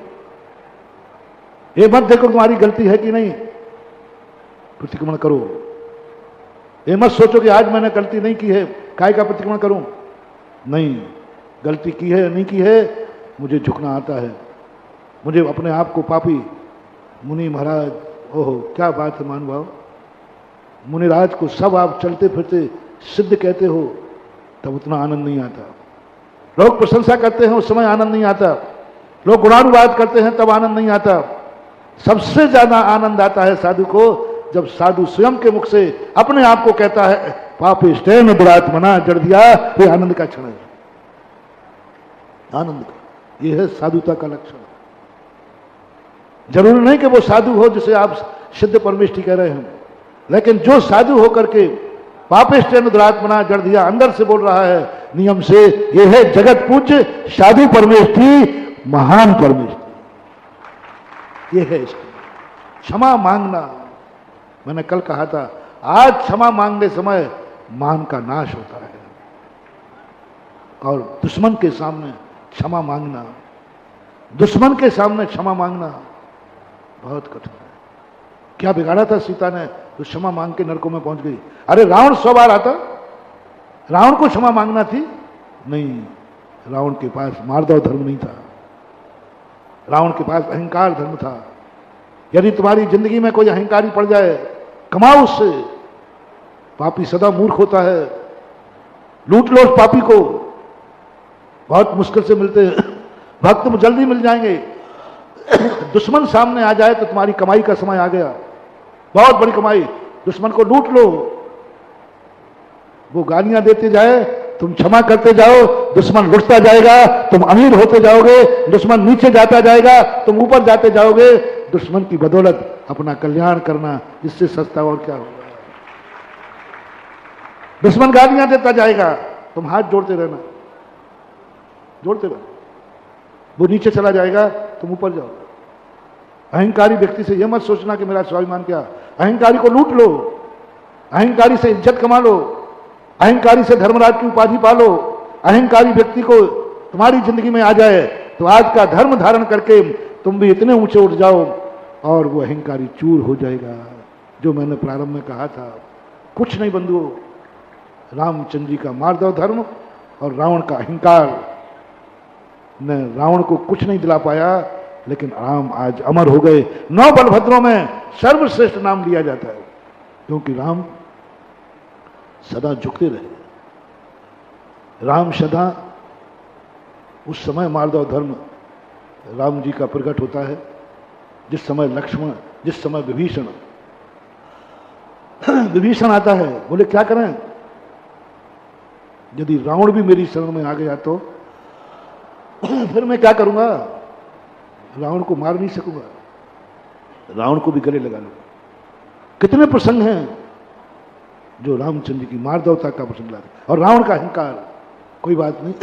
ये मत देखो तुम्हारी गलती है कि नहीं, प्रतिक्रमण करो। ये मत सोचो कि आज मैंने गलती नहीं की है, काय का प्रतिक्रमण करूं। नहीं, गलती की है या नहीं की है, मुझे झुकना आता है। मुझे अपने आप को पापी, मुनि महाराज, ओहो क्या बात है महानुभाव, मुनिराज को सब आप चलते फिरते सिद्ध कहते हो, तब उतना आनंद नहीं आता। लोग प्रशंसा करते हैं उस समय आनंद नहीं आता, लोग गुणानुवाद करते हैं तब आनंद नहीं आता। सबसे ज्यादा आनंद आता है साधु को जब साधु स्वयं के मुख से अपने आप को कहता है पापिष्टेन दुरात्मना जड़ दिया। ये आनंद का क्षण है, आनंद का, ये है साधुता का लक्षण। जरूरी नहीं कि वो साधु हो जिसे आप सिद्ध परमेष्टि कह रहे हैं, लेकिन जो साधु होकर के पापिष्टेन दुरात्मना जड़ दिया अंदर से बोल रहा है नियम से, ये है जगत पूज्य साधु परमेष्टि, महान परमेष्टि। ये है इसकी क्षमा मांगना। मैंने कल कहा था आज क्षमा मांगने समय मान का नाश होता है, और दुश्मन के सामने क्षमा मांगना, दुश्मन के सामने क्षमा मांगना बहुत कठिन है। क्या बिगाड़ा था सीता ने तो क्षमा मांग के नरकों में पहुंच गई? अरे रावण 100 बार आता, रावण को क्षमा मांगना थी? नहीं, रावण के पास मार्दव धर्म नहीं था, रावण के पास अहंकार धर्म था। यदि तुम्हारी जिंदगी में कोई अहंकारी पड़ जाए, कमाओ उससे। पापी सदा मूर्ख होता है, लूट लो उस पापी को, बहुत मुश्किल से मिलते हैं भक्त, जल्दी मिल जाएंगे। दुश्मन सामने आ जाए तो तुम्हारी कमाई का समय आ गया, बहुत बड़ी कमाई, दुश्मन को लूट लो। वो गालियां देते जाए, तुम क्षमा करते जाओ, दुश्मन लुटता जाएगा, तुम अमीर होते जाओगे, दुश्मन नीचे जाता जाएगा, तुम ऊपर जाते जाओगे। दुश्मन की बदौलत अपना कल्याण करना, इससे सस्ता और क्या होगा? दुश्मन गालियां देता जाएगा, तुम हाथ जोड़ते रहना, जोड़ते रहना, वो नीचे चला जाएगा, तुम ऊपर जाओ। अहंकारी व्यक्ति से यह मत सोचना कि मेरा स्वाभिमान क्या, अहंकारी को लूट लो, अहंकारी से इज्जत कमा लो, अहंकारी से धर्मराज की उपाधि पालो। अहंकारी व्यक्ति को तुम्हारी जिंदगी में आ जाए तो आज का धर्म धारण करके तुम भी इतने ऊंचे उठ जाओ और वो अहंकारी चूर हो जाएगा। जो मैंने प्रारंभ में कहा था, कुछ नहीं बंधुओं, रामचंद्र जी का मार्दव धर्म और रावण का अहंकार ने रावण को कुछ नहीं दिला पाया, लेकिन राम आज अमर हो गए। 9 बलभद्रों में सर्वश्रेष्ठ नाम लिया जाता है, क्योंकि राम सदा झुकते रहे। राम सदा, उस समय माधव धर्म राम जी का प्रकट होता है जिस समय लक्ष्मण, जिस समय विभीषण आता है। बोले क्या करें, यदि रावण भी मेरी शरण में आ गया तो फिर मैं क्या करूंगा, रावण को मार नहीं सकूंगा, रावण को भी गले लगा लूंगा। कितने प्रसंग हैं जो रामचंद्र की मार्दवता का प्रसंग लाते, और रावण का अहंकार, कोई बात नहीं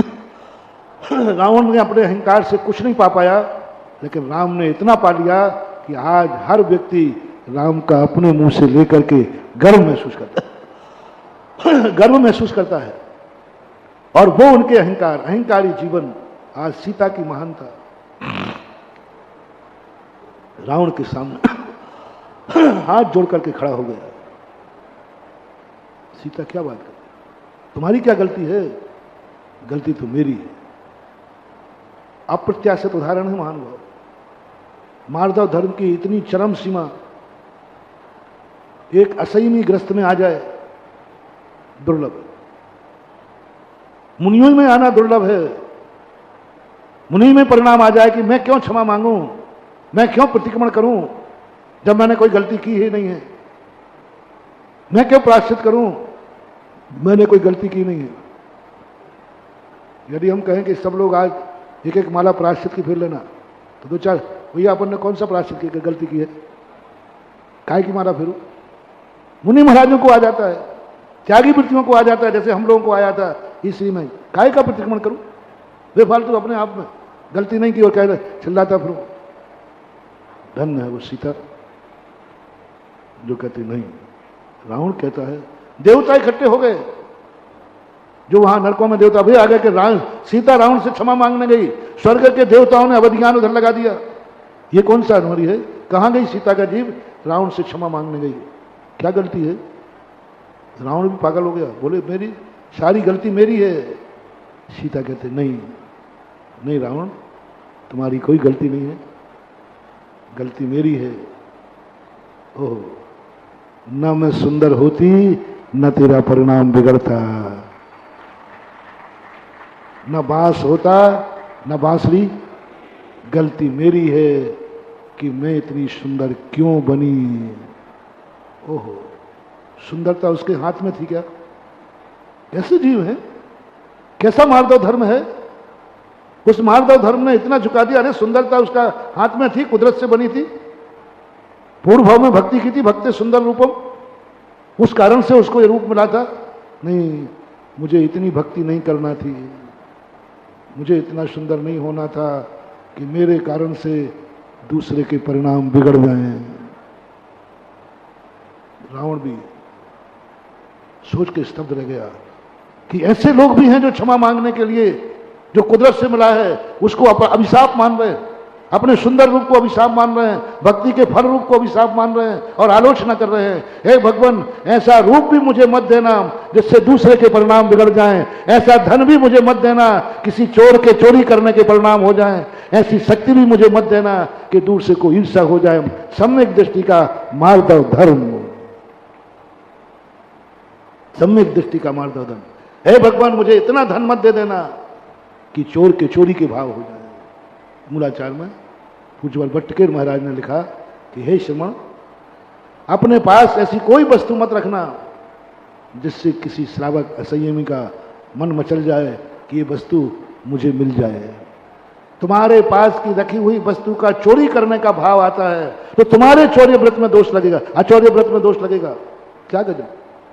रावण ने अपने अहंकार से कुछ नहीं पा पाया, लेकिन राम ने इतना पा लिया कि आज हर व्यक्ति राम का अपने मुंह से लेकर के गर्व महसूस करता है गर्व महसूस करता है। और वो उनके अहंकारी जीवन आज सीता की महानता रावण के सामने हाथ जोड़ करके खड़ा हो गया। सीता क्या बात करती, तुम्हारी क्या गलती है, गलती तो मेरी है। अप्रत्याशित उदाहरण है महानुभाव, माधव धर्म की इतनी चरम सीमा एक असंयमी ग्रस्त में आ जाए, दुर्लभ है। मुनियों में आना दुर्लभ है। मुनि में परिणाम आ जाए कि मैं क्यों क्षमा मांगूं, मैं क्यों प्रतिक्रमण करूं जब मैंने कोई गलती की ही नहीं है, मैं क्यों प्रायश्चित करूं, मैंने कोई गलती की नहीं है। यदि हम कहें कि सब लोग आज एक एक माला प्रायश्चित की फिर लेना, तो 2-4 भैया अपन ने कौन सा प्रायश्चित की गलती की है, काय की माला फिरू। मुनि महाराजों को आ जाता है, त्यागी वृत्तियों को आ जाता है, जैसे हम लोगों को आया था इसी में, काय का प्रतिक्रमण करूं, बेफालतू अपने आप में गलती नहीं की और कह चिल्लाता फिरूं। धन्य है वो सीता जो कहती नहीं। रावण कहता है, देवता इकट्ठे हो गए, जो वहां नरकों में देवता भी आ गए कि सीता रावण से क्षमा मांगने गई, स्वर्ग के देवताओं ने अवधियान उधर लगा दिया। ये कौन सा अनवरी है, कहां गई सीता का जीव, रावण से क्षमा मांगने गई, क्या गलती है। रावण भी पागल हो गया, बोले मेरी सारी गलती मेरी है। सीता कहते नहीं नहीं रावण, तुम्हारी कोई गलती नहीं है, गलती मेरी है। ओह, न मैं सुंदर होती न तेरा परिणाम बिगड़ता, न बांस होता न बांसुरी, गलती मेरी है कि मैं इतनी सुंदर क्यों बनी। ओहो, सुंदरता उसके हाथ में थी क्या, कैसे जीव है, कैसा मार्दव धर्म है। उस मार्दव धर्म ने इतना झुका दिया, अरे सुंदरता उसका हाथ में थी, कुदरत से बनी थी, पूर्व भाव में भक्ति की थी, भक्ति सुंदर रूपम, उस कारण से उसको ये रूप मिला था। नहीं, मुझे इतनी भक्ति नहीं करना थी, मुझे इतना सुंदर नहीं होना था कि मेरे कारण से दूसरे के परिणाम बिगड़ जाएं। रावण भी सोच के स्तब्ध रह गया कि ऐसे लोग भी हैं जो क्षमा मांगने के लिए, जो कुदरत से मिला है उसको अभिशाप मान रहे हैं, अपने सुंदर रूप को अभिशाप मान रहे हैं, भक्ति के फल रूप को अभिशाप मान रहे हैं और आलोचना कर रहे हैं। हे भगवान, ऐसा रूप भी मुझे मत देना जिससे दूसरे के परिणाम बिगड़ जाएं, ऐसा धन भी मुझे मत देना किसी चोर के चोरी करने के परिणाम हो जाएं, ऐसी शक्ति भी मुझे मत देना कि दूर से कोई ईर्षा हो जाए। सम्यक दृष्टि का मार्दव धर्म, सम्यक दृष्टि का मार्दव धर्म। हे भगवान, मुझे इतना धन मत दे देना कि चोर के चोरी के भाव हो जाए। मूलाचार में पूज्य भट्टकेर महाराज ने लिखा कि हे श्रमण, अपने पास ऐसी कोई वस्तु मत रखना जिससे किसी श्रावक असंयमी का मन मचल जाए कि ये वस्तु मुझे मिल जाए। तुम्हारे पास की रखी हुई वस्तु का चोरी करने का भाव आता है तो तुम्हारे चौर्य व्रत में दोष लगेगा, अचौर्य व्रत में दोष लगेगा। क्या गजब,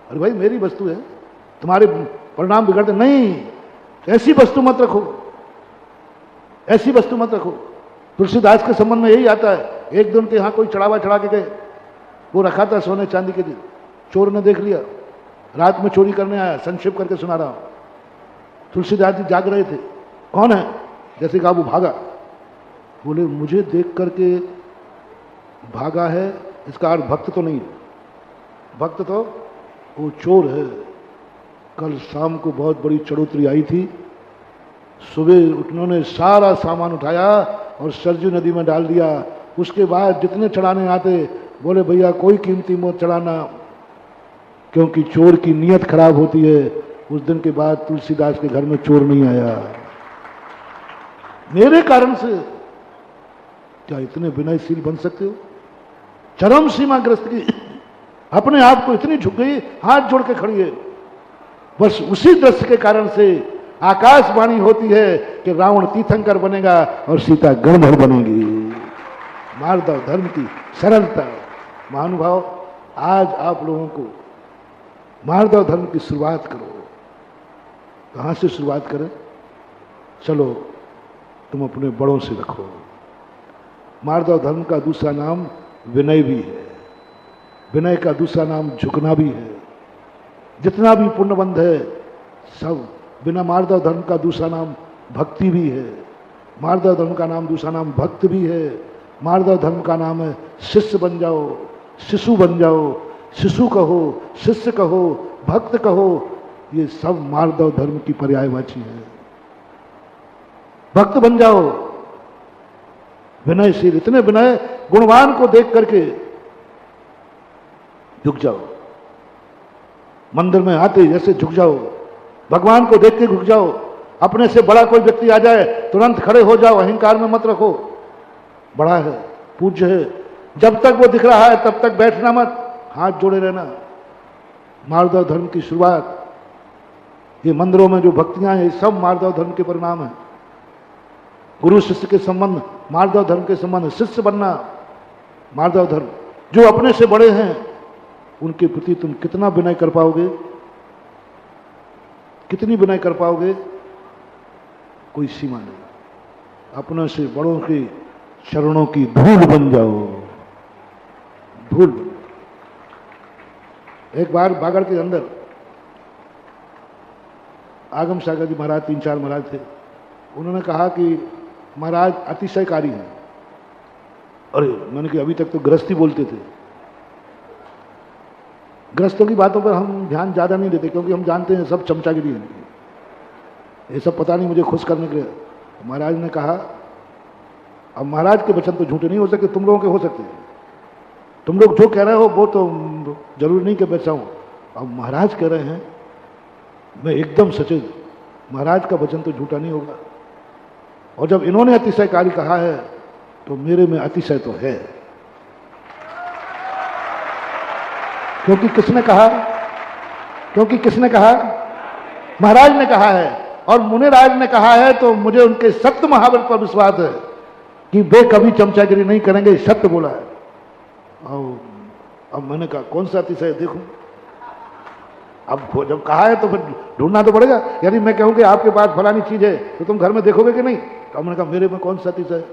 अरे भाई मेरी वस्तु है, तुम्हारे परिणाम बिगड़ते नहीं, ऐसी वस्तु मत रखो, ऐसी वस्तु मत रखो। तुलसीदास के संबंध में यही आता है। एक दिन के यहाँ कोई चढ़ावा चढ़ा के गए, वो रखा था सोने चांदी के दिन, चोर ने देख लिया, रात में चोरी करने आया, संक्षेप करके सुना रहा हूं। तुलसीदास जी जाग रहे थे, कौन है, जैसे कहा वो भागा। बोले मुझे देख करके भागा है, इसका अर्थ भक्त तो नहीं, भक्त तो वो चोर है। कल शाम को बहुत बड़ी चढ़ोतरी आई थी। सुबह उन्होंने सारा सामान उठाया और सरजू नदी में डाल दिया। उसके बाद जितने चढ़ाने आते बोले भैया कोई कीमती मत चढ़ाना, क्योंकि चोर की नीयत खराब होती है। उस दिन के बाद तुलसीदास के घर में चोर नहीं आया मेरे कारण से। क्या इतने विनयशील बन सकते हो? चरम सीमाग्रस्त की अपने आप को इतनी झुक गई, हाथ जोड़ के खड़ी है। बस उसी दृश्य के कारण से आकाशवाणी होती है कि रावण तीर्थंकर बनेगा और सीता गणधर बनेगी। माधव धर्म की सरलता। महानुभाव, आज आप लोगों को माधव धर्म की शुरुआत करो। कहां से शुरुआत करें? चलो तुम अपने बड़ों से रखो। माधव धर्म का दूसरा नाम विनय भी है। विनय का दूसरा नाम झुकना भी है। जितना भी पुण्यबंध है सब बिना माधव धर्म का दूसरा नाम भक्ति भी है। माधव धर्म का नाम दूसरा नाम भक्त भी है। माधव धर्म का नाम है शिष्य बन जाओ, शिशु बन जाओ। शिशु कहो, शिष्य कहो, भक्त कहो, ये सब माधव धर्म की पर्यायवाची है। भक्त बन जाओ, विनयशील, इतने विनय गुणवान को देख करके झुक जाओ। मंदिर में आते जैसे झुक जाओ, भगवान को देख के झुक जाओ। अपने से बड़ा कोई व्यक्ति आ जाए तुरंत खड़े हो जाओ, अहंकार में मत रखो। बड़ा है, पूज्य है, जब तक वो दिख रहा है तब तक बैठना मत, हाथ जोड़े रहना। माधव धर्म की शुरुआत, ये मंदिरों में जो भक्तियां हैं, ये सब माधव धर्म के परिणाम है। गुरु शिष्य के संबंध, माधव धर्म के संबंध, शिष्य बनना माधव धर्म। जो अपने से बड़े हैं उनके प्रति तुम कितना विनय कर पाओगे, कितनी विनय कर पाओगे, कोई सीमा नहीं। अपने से बड़ों के चरणों की धूल बन जाओ, धूल। एक बार बागड़ के अंदर आगम सागर जी महाराज, 3-4 महाराज थे। उन्होंने कहा कि महाराज अतिशयकारी हैं। अरे मैंने कि अभी तक तो गृहस्थी बोलते थे। गृहस्थों की बातों पर हम ध्यान ज्यादा नहीं देते, क्योंकि हम जानते हैं सब चमचागिरी है, ये सब पता नहीं मुझे खुश करने के लिए। महाराज ने कहा, अब महाराज के वचन तो झूठे नहीं हो सकते, तुम लोगों के हो सकते हैं। तुम लोग जो कह रहे हो वो तो जरूरी नहीं कि मैं चाहूं। अब महाराज कह रहे हैं, मैं एकदम सचेत, महाराज का वचन तो झूठा नहीं होगा। और जब इन्होंने अतिशयकारी कहा है तो मेरे में अतिशय तो है। क्योंकि किसने कहा? क्योंकि किसने कहा? महाराज ने कहा है। और मुनिराज ने कहा है, तो मुझे उनके सत्य महावीर पर विश्वास है कि वे कभी चमचागिरी नहीं करेंगे, सत्य बोला है। और अब मैंने कहा कौन सा अतिशय देखूं? अब जब कहा है तो फिर ढूंढना तो पड़ेगा। यानी मैं कहूं कि आपके पास फलानी चीज है तो तुम घर में देखोगे कि नहीं? तो मैंने कहा मेरे में कौन सा अतिशय?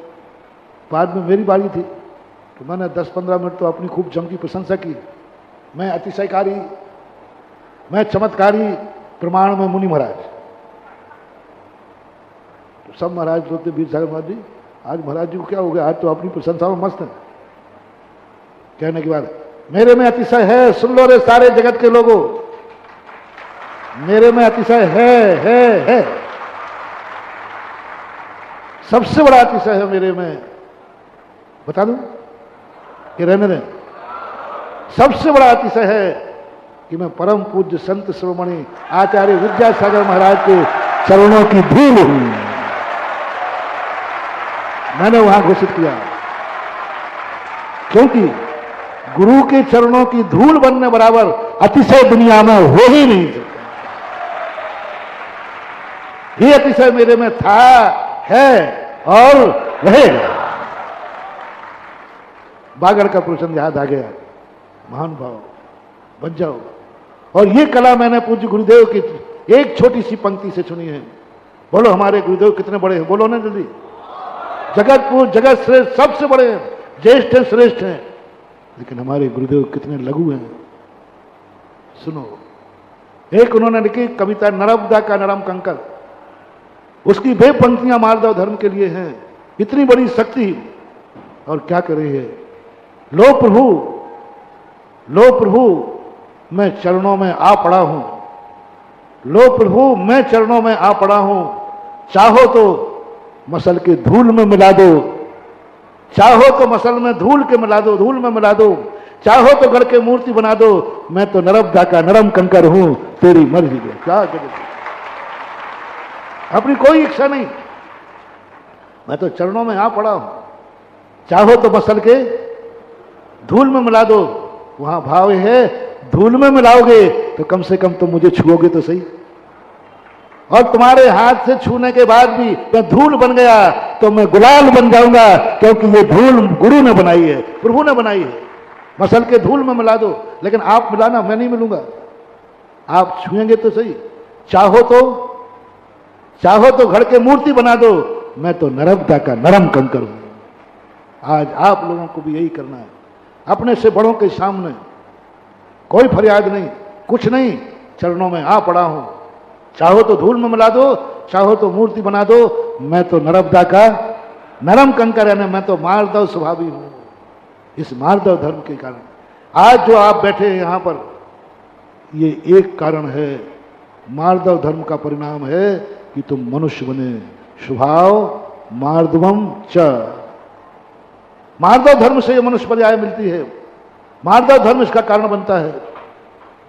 बाद में मेरी बारी थी तो मैंने 10-15 मिनट तो अपनी खूब जम की प्रशंसा की। मैं अतिशयकारी, मैं चमत्कारी, प्रमाण में मुनि महाराज। तो सब महाराज बोलते, वीर सागर महाराज जी, आज महाराज जी को क्या हो गया? आज तो अपनी प्रशंसा में मस्त है। कहने के बाद, मेरे में अतिशय है, सुन लो रे सारे जगत के लोगों, मेरे में अतिशय है। सबसे बड़ा अतिशय है मेरे में, बता दूं कि रहने दें? सबसे बड़ा अतिशय है कि मैं परम पूज्य संत शिरोमणि आचार्य विद्यासागर महाराज के चरणों की धूल हूं। मैंने वहां घोषित किया, क्योंकि गुरु के चरणों की धूल बनने बराबर अतिशय दुनिया में हो ही नहीं सकता। ये अतिशय मेरे में था, है और रहेगा। बागड़ का प्रश्न याद आ गया। महान भाव बन जाओ। और ये कला मैंने पूज्य गुरुदेव की एक छोटी सी पंक्ति से सुनी है। बोलो हमारे गुरुदेव कितने बड़े हैं? बोलो ना जल्दी। जगतपुर जगत श्रेष्ठ, सबसे बड़े हैं, ज्येष्ठ हैं, श्रेष्ठ हैं। लेकिन हमारे गुरुदेव कितने लघु हैं। सुनो, एक उन्होंने लिखी कविता नर्मदा का नरम कंकर, उसकी वे पंक्तियां माधव धर्म के लिए हैं। इतनी बड़ी शक्ति, और क्या कर रही है? लो प्रभु मैं चरणों में आ पड़ा हूं, लो प्रभु मैं चरणों में आ पड़ा हूं, चाहो तो मसल के धूल में मिला दो, चाहो तो मसल में धूल के मिला दो, धूल में मिला दो, चाहो तो गढ़ के मूर्ति बना दो, मैं तो नर्मदा का नरम कंकर हूं, तेरी मर्जी है। क्या करे, अपनी कोई इच्छा नहीं, मैं तो चरणों में आ पड़ा हूं, चाहो तो मसल के धूल में मिला दो। वहां भाव है धूल में मिलाओगे तो कम से कम तुम मुझे छुओगे तो सही, और तुम्हारे हाथ से छूने के बाद भी मैं धूल बन गया तो मैं गुलाल बन जाऊंगा, क्योंकि ये धूल गुरु ने बनाई है, प्रभु ने बनाई है। मसल के धूल में मिला दो, लेकिन आप मिलाना, मैं नहीं मिलूंगा, आप छुएंगे तो सही। चाहो तो घर के मूर्ति बना दो, मैं तो नर्मदा का नरम कंकर हूं। आज आप लोगों को भी यही करना है, अपने से बड़ों के सामने कोई फरियाद नहीं, कुछ नहीं, चरणों में आ पड़ा हूं, चाहो तो धूल में मिला दो, चाहो तो मूर्ति बना दो, मैं तो नर्मदा का नरम कंकर, यानी मैं तो मार्दव स्वभावी हूं। इस मार्दव धर्म के कारण आज जो आप बैठे हैं यहां पर, ये एक कारण है, मार्दव धर्म का परिणाम है कि तुम मनुष्य बने। स्वभाव मार्दवम च, मार्दव धर्म से ये मनुष्य पर्याय मिलती है, मार्दव धर्म इसका कारण बनता है।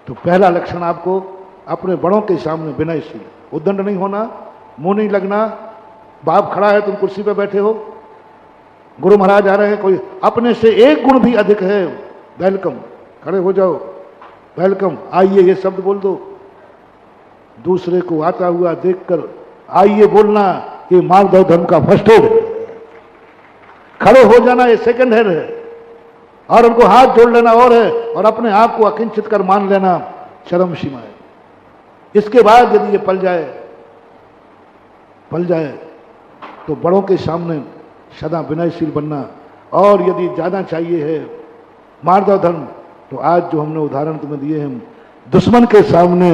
तो पहला लक्षण आपको अपने बड़ों के सामने विनयशील, उद्दंड नहीं होना, मुंह नहीं लगना। बाप खड़ा है, तुम कुर्सी पे बैठे हो, गुरु महाराज आ रहे हैं, कोई अपने से एक गुण भी अधिक है, वेलकम, खड़े हो जाओ, वेलकम, आइए, ये शब्द बोल दो। दूसरे को आता हुआ देखकर आइए बोलना, ये मार्दव धर्म का फर्स्ट एड है। खड़े हो जाना ये सेकंड हैंड है, और उनको हाथ जोड़ लेना और है, और अपने आप को अकिंचित कर मान लेना चरम सीमा है। इसके बाद यदि ये पल जाए तो बड़ों के सामने सदा विनयशील बनना। और यदि ज्यादा चाहिए है मार्दव धर्म, तो आज जो हमने उदाहरण तुम्हें दिए हैं, दुश्मन के सामने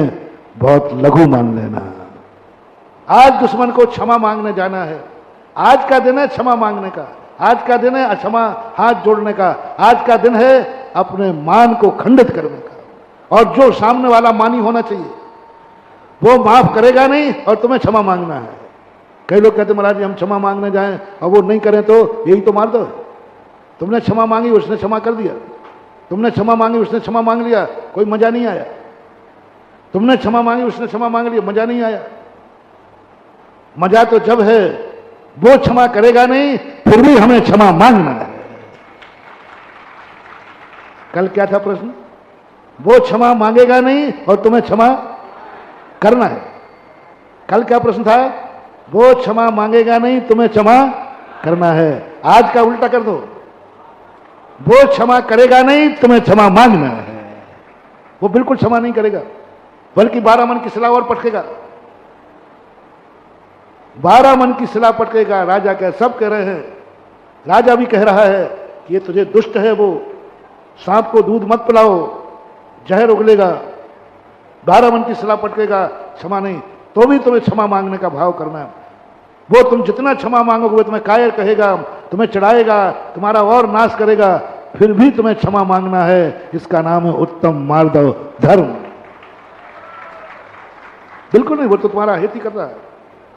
बहुत लघु मान लेना। आज दुश्मन को क्षमा मांगने जाना है, आज का दिन है क्षमा मांगने का, आज का दिन है क्षमा हाथ जोड़ने का, आज का दिन है अपने मान को खंडित करने का। और जो सामने वाला मानी होना चाहिए वो माफ करेगा नहीं, और तुम्हें क्षमा मांगना है। कई लोग कहते महाराज जी हम क्षमा मांगने जाएं और वो नहीं करें तो यही तो मार दो। तुमने क्षमा मांगी, उसने क्षमा कर दिया, तुमने क्षमा मांगी, उसने क्षमा मांग लिया, कोई मजा नहीं आया। तुमने क्षमा मांगी, उसने क्षमा मांग लिया, मजा नहीं आया। मजा तो जब है वो क्षमा करेगा नहीं, फिर भी हमें क्षमा मांगना है। कल क्या था प्रश्न? वो क्षमा मांगेगा नहीं और तुम्हें क्षमा करना है। कल क्या प्रश्न था? वो क्षमा मांगेगा नहीं, तुम्हें क्षमा करना है। आज का उल्टा कर दो, वो क्षमा करेगा नहीं, तुम्हें क्षमा मांगना है। वो बिल्कुल क्षमा नहीं करेगा, बल्कि 12 मन की सिला और पटकेगा, 12 मन की सिला पटकेगा। राजा कह, सब कह रहे हैं, राजा भी कह रहा है कि ये तुझे दुष्ट है, वो सांप को दूध मत पिलाओ, जहर उगलेगा। 12 मन की सिला पटकेगा, क्षमा नहीं, तो भी तुम्हें क्षमा मांगने का भाव करना है। वो तुम जितना क्षमा मांगोगे वो तुम्हें कायर कहेगा, तुम्हें चढ़ाएगा, तुम्हारा और नाश करेगा, फिर भी तुम्हें क्षमा मांगना है। इसका नाम है उत्तम मार्दव धर्म। बिल्कुल नहीं, वो तो तुम्हारा हित ही कर रहा है।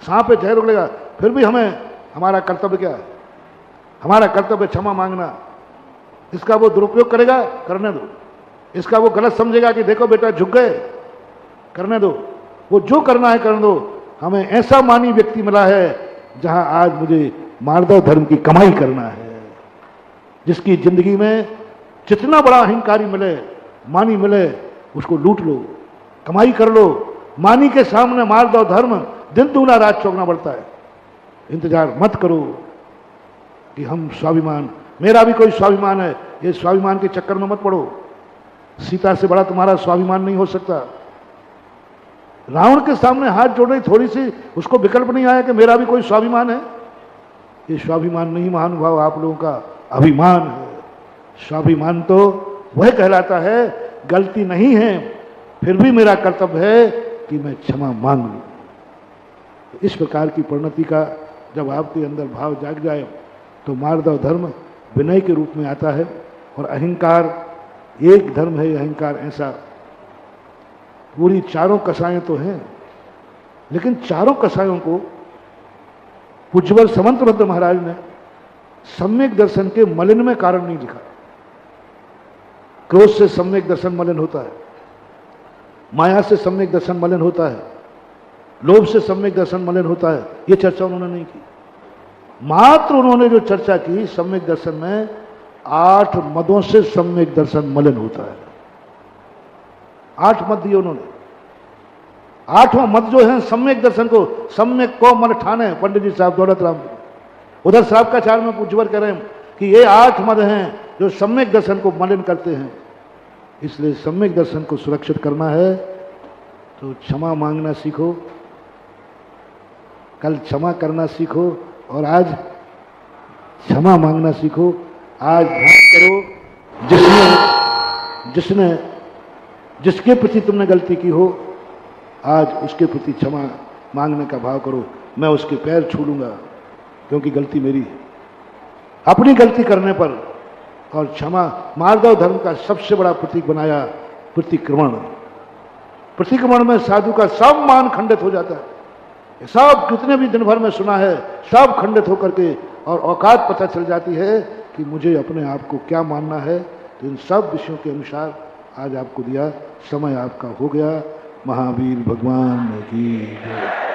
सांप पे जहर उगलेगा, फिर भी हमें, हमारा कर्तव्य क्या है? हमारा कर्तव्य क्षमा मांगना। इसका वो दुरुपयोग करेगा, करने दो। इसका वो गलत समझेगा कि देखो बेटा झुक गए, करने दो। वो जो करना है करने दो। हमें ऐसा मानी व्यक्ति मिला है जहां आज मुझे मार्दव धर्म की कमाई करना है, जिसकी जिंदगी में जितना बड़ा अहंकारी मिले, मानी मिले, उसको लूट लो, कमाई कर लो। मानी के सामने मार्दव धर्म दिन दूना रात चौगना बढ़ता है। इंतजार मत करो कि हम स्वाभिमान, मेरा भी कोई स्वाभिमान है, ये स्वाभिमान के चक्कर में मत पड़ो। सीता से बड़ा तुम्हारा स्वाभिमान नहीं हो सकता। रावण के सामने हाथ जोड़ने थोड़ी सी उसको विकल्प नहीं आया कि मेरा भी कोई स्वाभिमान है। ये स्वाभिमान नहीं महानुभाव, आप लोगों का अभिमान है। स्वाभिमान तो वह कहलाता है गलती नहीं है, फिर भी मेरा कर्तव्य है कि मैं क्षमा मांग लूं। इस प्रकार की परिणति का जब आपके अंदर भाव जाग जाए तो मार्दव धर्म विनय के रूप में आता है। और अहंकार एक धर्म है, अहंकार ऐसा, पूरी चारों कसाएं तो हैं। लेकिन चारों कसायों को पूज्यवर समंतभद्र महाराज ने सम्यक दर्शन के मलिन में कारण नहीं लिखा। क्रोध से सम्यक दर्शन मलिन होता है, माया से सम्यक दर्शन मलिन होता है, लोभ से सम्यक दर्शन मलिन होता है, ये चर्चा उन्होंने नहीं की। मात्र उन्होंने जो चर्चा की सम्यक दर्शन में 8 मदों से सम्यक दर्शन मलिन होता है। 8 मद दिए उन्होंने। 8वां मद जो है सम्यक दर्शन को, सम्यक को मन ठाने, पंडित जी साहब दौलत राम जी उधर श्रावकाचार्य में पूज्यवर कह रहे हैं कि ये 8 मद हैं जो सम्यक दर्शन को मलिन करते हैं। इसलिए सम्यक दर्शन को सुरक्षित करना है तो क्षमा मांगना सीखो, कल क्षमा करना सीखो और आज क्षमा मांगना सीखो। आज ध्यान करो, जिसके प्रति तुमने गलती की हो, आज उसके प्रति क्षमा मांगने का भाव करो। मैं उसके पैर छू लूंगा क्योंकि गलती मेरी है। अपनी गलती करने पर और क्षमा, मार्दव धर्म का सबसे बड़ा प्रतीक बनाया प्रतिक्रमण। प्रतिक्रमण में साधु का सब मान खंडित हो जाता है। सब जितने भी दिन भर में सुना है सब खंडित होकर के और औकात पता चल जाती है कि मुझे अपने आप को क्या मानना है। तो इन सब विषयों के अनुसार आज आपको दिया, समय आपका हो गया। महावीर भगवान की जय।